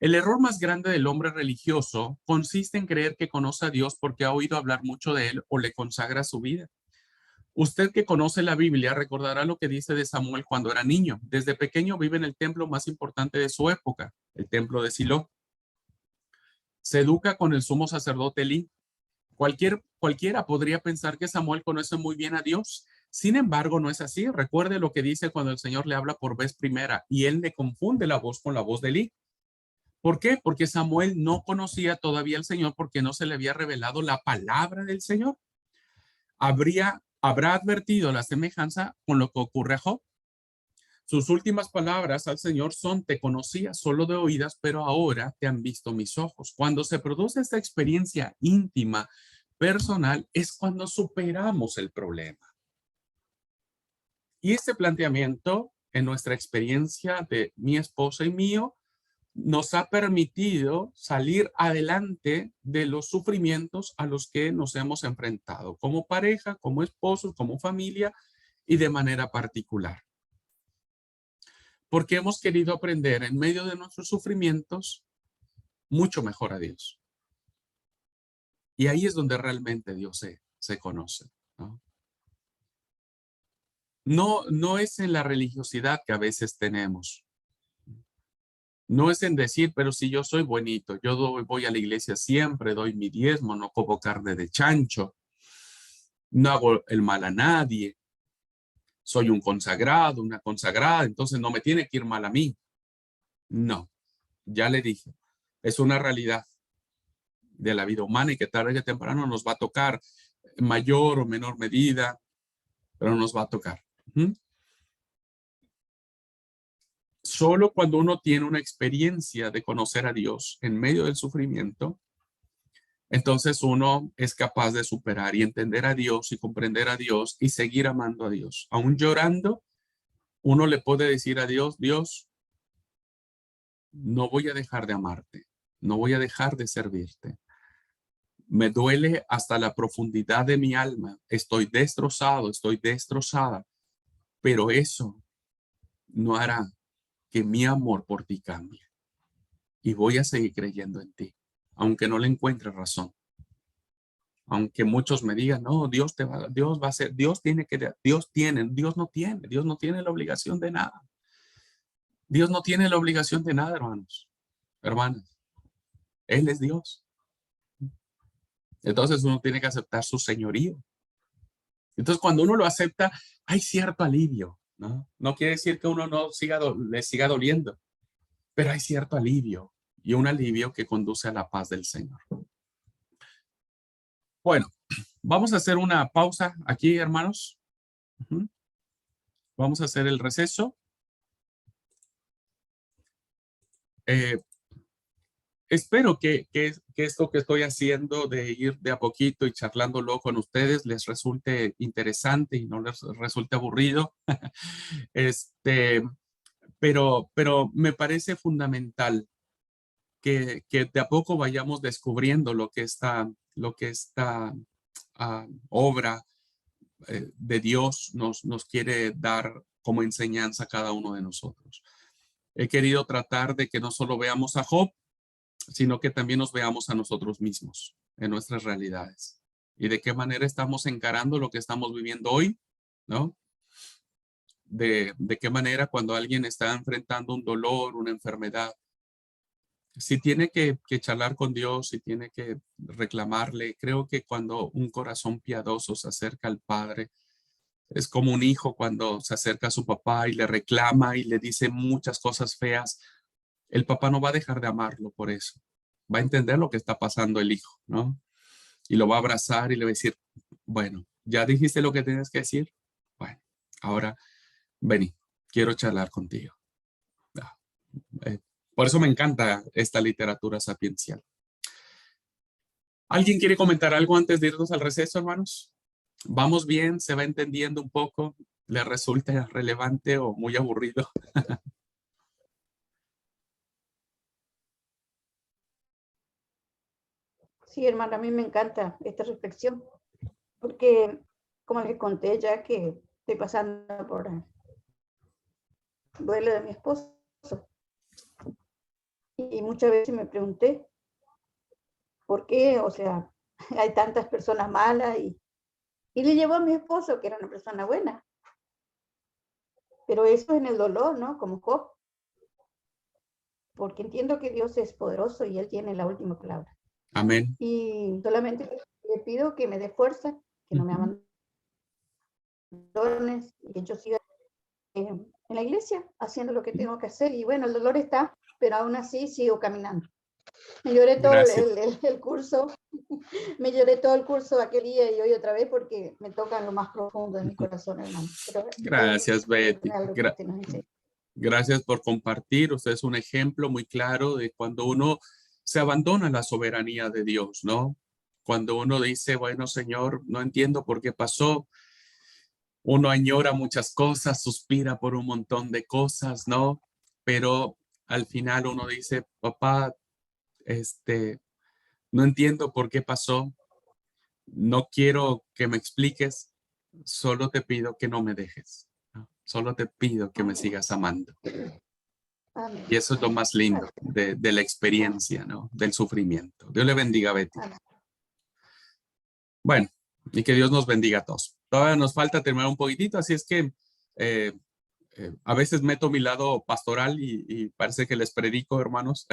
El error más grande del hombre religioso consiste en creer que conoce a Dios porque ha oído hablar mucho de él o le consagra su vida. Usted que conoce la Biblia recordará lo que dice de Samuel cuando era niño. Desde pequeño vive en el templo más importante de su época, el templo de Silo. Se educa con el sumo sacerdote Elí. Cualquiera podría pensar que Samuel conoce muy bien a Dios. Sin embargo, no es así. Recuerde lo que dice cuando el Señor le habla por vez primera y él le confunde la voz con la voz de Elí. ¿Por qué? Porque Samuel no conocía todavía al Señor porque no se le había revelado la palabra del Señor. Habrá advertido la semejanza con lo que ocurre a Job. Sus últimas palabras al Señor son: te conocía solo de oídas, pero ahora te han visto mis ojos. Cuando se produce esta experiencia íntima, personal, es cuando superamos el problema. Y este planteamiento, en nuestra experiencia de mi esposa y mío, nos ha permitido salir adelante de los sufrimientos a los que nos hemos enfrentado como pareja, como esposos, como familia y de manera particular. Porque hemos querido aprender en medio de nuestros sufrimientos mucho mejor a Dios. Y ahí es donde realmente Dios se conoce, ¿no? No es en la religiosidad que a veces tenemos. No es en decir, pero si yo soy bonito, voy a la iglesia siempre, doy mi diezmo, no como carne de chancho, no hago el mal a nadie, soy un consagrado, una consagrada, entonces no me tiene que ir mal a mí. No, ya le dije, es una realidad de la vida humana y que tarde que temprano nos va a tocar en mayor o menor medida, pero nos va a tocar. Solo cuando uno tiene una experiencia de conocer a Dios en medio del sufrimiento, entonces uno es capaz de superar y entender a Dios y comprender a Dios y seguir amando a Dios. Aún llorando, uno le puede decir a Dios: Dios, no voy a dejar de amarte, no voy a dejar de servirte. Me duele hasta la profundidad de mi alma, estoy destrozado, estoy destrozada, pero eso no hará que mi amor por ti cambie. Y voy a seguir creyendo en ti, aunque no le encuentre razón. Aunque muchos me digan, no, Dios va a hacer, Dios no tiene la obligación de nada. Dios no tiene la obligación de nada, hermanos, hermanas. Él es Dios. Entonces uno tiene que aceptar su señorío. Entonces cuando uno lo acepta, hay cierto alivio, ¿no? No quiere decir que uno no le siga doliendo, pero hay cierto alivio y un alivio que conduce a la paz del Señor. Bueno, vamos a hacer una pausa aquí, hermanos. Vamos a hacer el receso. Espero que esto que estoy haciendo de ir de a poquito y charlándolo con ustedes les resulte interesante y no les resulte aburrido. Pero me parece fundamental que de a poco vayamos descubriendo lo que esta obra de Dios nos quiere dar como enseñanza a cada uno de nosotros. He querido tratar de que no solo veamos a Job, sino que también nos veamos a nosotros mismos en nuestras realidades y de qué manera estamos encarando lo que estamos viviendo hoy, ¿no? De qué manera cuando alguien está enfrentando un dolor, una enfermedad, si tiene que charlar con Dios, si tiene que reclamarle, creo que cuando un corazón piadoso se acerca al Padre, Es como un hijo cuando se acerca a su papá y le reclama y le dice muchas cosas feas. El papá no va a dejar de amarlo por eso. Va a entender lo que está pasando el hijo, ¿no? Y lo va a abrazar y le va a decir, bueno, ya dijiste lo que tienes que decir. Bueno, ahora vení, quiero charlar contigo. Ah, por eso me encanta esta literatura sapiencial. ¿Alguien quiere comentar algo antes de irnos al receso, hermanos? ¿Vamos bien? ¿Se va entendiendo un poco? ¿Le resulta relevante o muy aburrido? Sí, hermano, a mí me encanta esta reflexión, porque como les conté ya que estoy pasando por el duelo de mi esposo, y muchas veces me pregunté por qué, o sea, hay tantas personas malas, y le llevó a mi esposo, que era una persona buena, pero eso en el dolor, ¿no? Como Job, porque entiendo que Dios es poderoso y Él tiene la última palabra. Amén. Y solamente le pido que me dé fuerza, que no me abandones, y que yo siga en la iglesia, haciendo lo que tengo que hacer. Y bueno, el dolor está, pero aún así sigo caminando. Me lloré todo el curso, me lloré todo el curso aquel día y hoy otra vez porque me toca en lo más profundo de mi corazón, hermano. Pero Gracias, Betty. algo que usted nos dice. Gracias por compartir. Usted es un ejemplo muy claro de cuando uno se abandona a la soberanía de Dios, ¿no? Cuando uno dice, bueno, Señor, no entiendo por qué pasó. Uno añora muchas cosas, suspira por un montón de cosas, ¿no? Pero al final uno dice, papá, no entiendo por qué pasó. No quiero que me expliques. Solo te pido que no me dejes, ¿no? Solo te pido que me sigas amando. Amén. Y eso es lo más lindo de la experiencia, ¿no? Del sufrimiento. Dios le bendiga, Betty. Amén. Bueno, y que Dios nos bendiga a todos. Todavía nos falta terminar un poquitito, así es que a veces meto mi lado pastoral y parece que les predico, hermanos.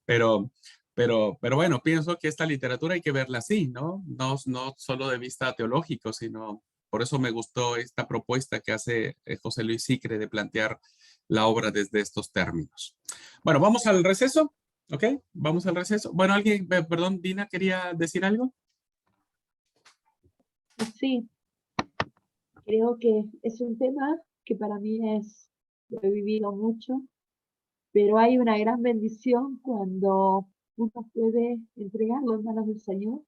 pero, pero bueno, pienso que esta literatura hay que verla así, ¿no? No solo de vista teológico, sino por eso me gustó esta propuesta que hace José Luis Sicre de plantear la obra desde estos términos. Bueno, vamos al receso, ¿ok? Vamos al receso. Bueno, alguien, perdón, Dina, ¿quería decir algo? Sí, creo que es un tema que para mí lo he vivido mucho, pero hay una gran bendición cuando uno puede entregarlo en manos del Señor.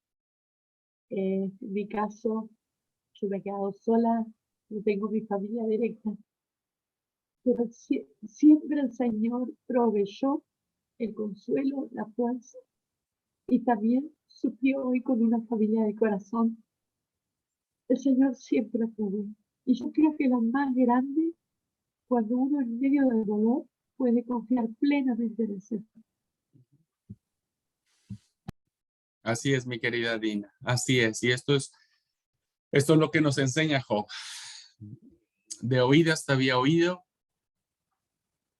En mi caso, yo me he quedado sola, no tengo mi familia directa, pero siempre el Señor proveyó el consuelo, la fuerza, y también suplió hoy con una familia de corazón. El Señor siempre provee. Y yo creo que lo más grande, cuando uno en medio del dolor puede confiar plenamente en el Señor. Así es, mi querida Dina. Así es. Y esto es lo que nos enseña Job. De oídas te había oído,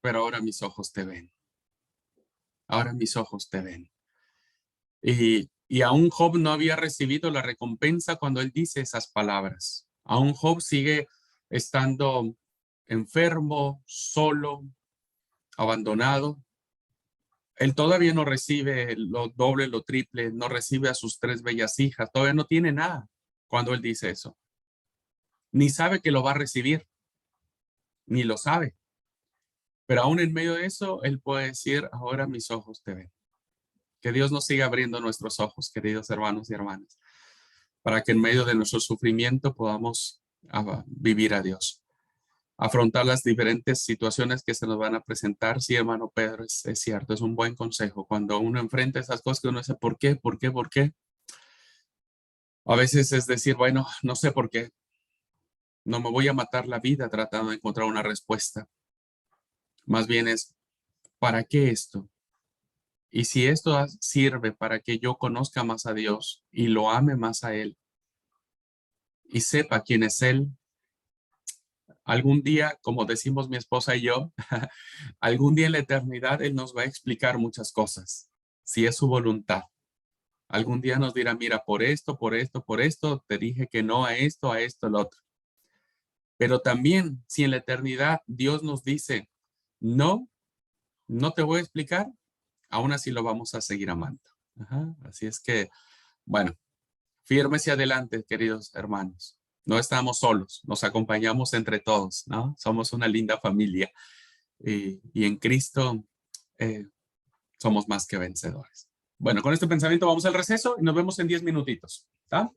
pero ahora mis ojos te ven. Ahora mis ojos te ven. Y aún Job no había recibido la recompensa cuando él dice esas palabras. Aún Job sigue estando enfermo, solo, abandonado. Él todavía no recibe lo doble, lo triple, no recibe a sus 3 bellas hijas, todavía no tiene nada cuando él dice eso. Ni sabe que lo va a recibir, ni lo sabe. Pero aún en medio de eso, él puede decir, ahora mis ojos te ven. Que Dios nos siga abriendo nuestros ojos, queridos hermanos y hermanas, para que en medio de nuestro sufrimiento podamos vivir a Dios, afrontar las diferentes situaciones que se nos van a presentar. Sí, hermano Pedro, es cierto, es un buen consejo. Cuando uno enfrenta esas cosas que uno dice, ¿por qué? ¿Por qué? ¿Por qué? A veces es decir, bueno, no sé por qué. No me voy a matar la vida tratando de encontrar una respuesta. Más bien es, ¿para qué esto? Y si esto sirve para que yo conozca más a Dios y lo ame más a Él y sepa quién es Él, algún día, como decimos mi esposa y yo, algún día en la eternidad Él nos va a explicar muchas cosas, si es su voluntad. Algún día nos dirá, mira, por esto, te dije que no a esto, el otro. Pero también, si en la eternidad Dios nos dice, no, no te voy a explicar, aún así lo vamos a seguir amando. Ajá. Así es que, bueno, firmes y adelante, queridos hermanos. No estamos solos, nos acompañamos entre todos, ¿no? Somos una linda familia y en Cristo somos más que vencedores. Bueno, con este pensamiento vamos al receso y nos vemos en 10 minutitos. ¿Está?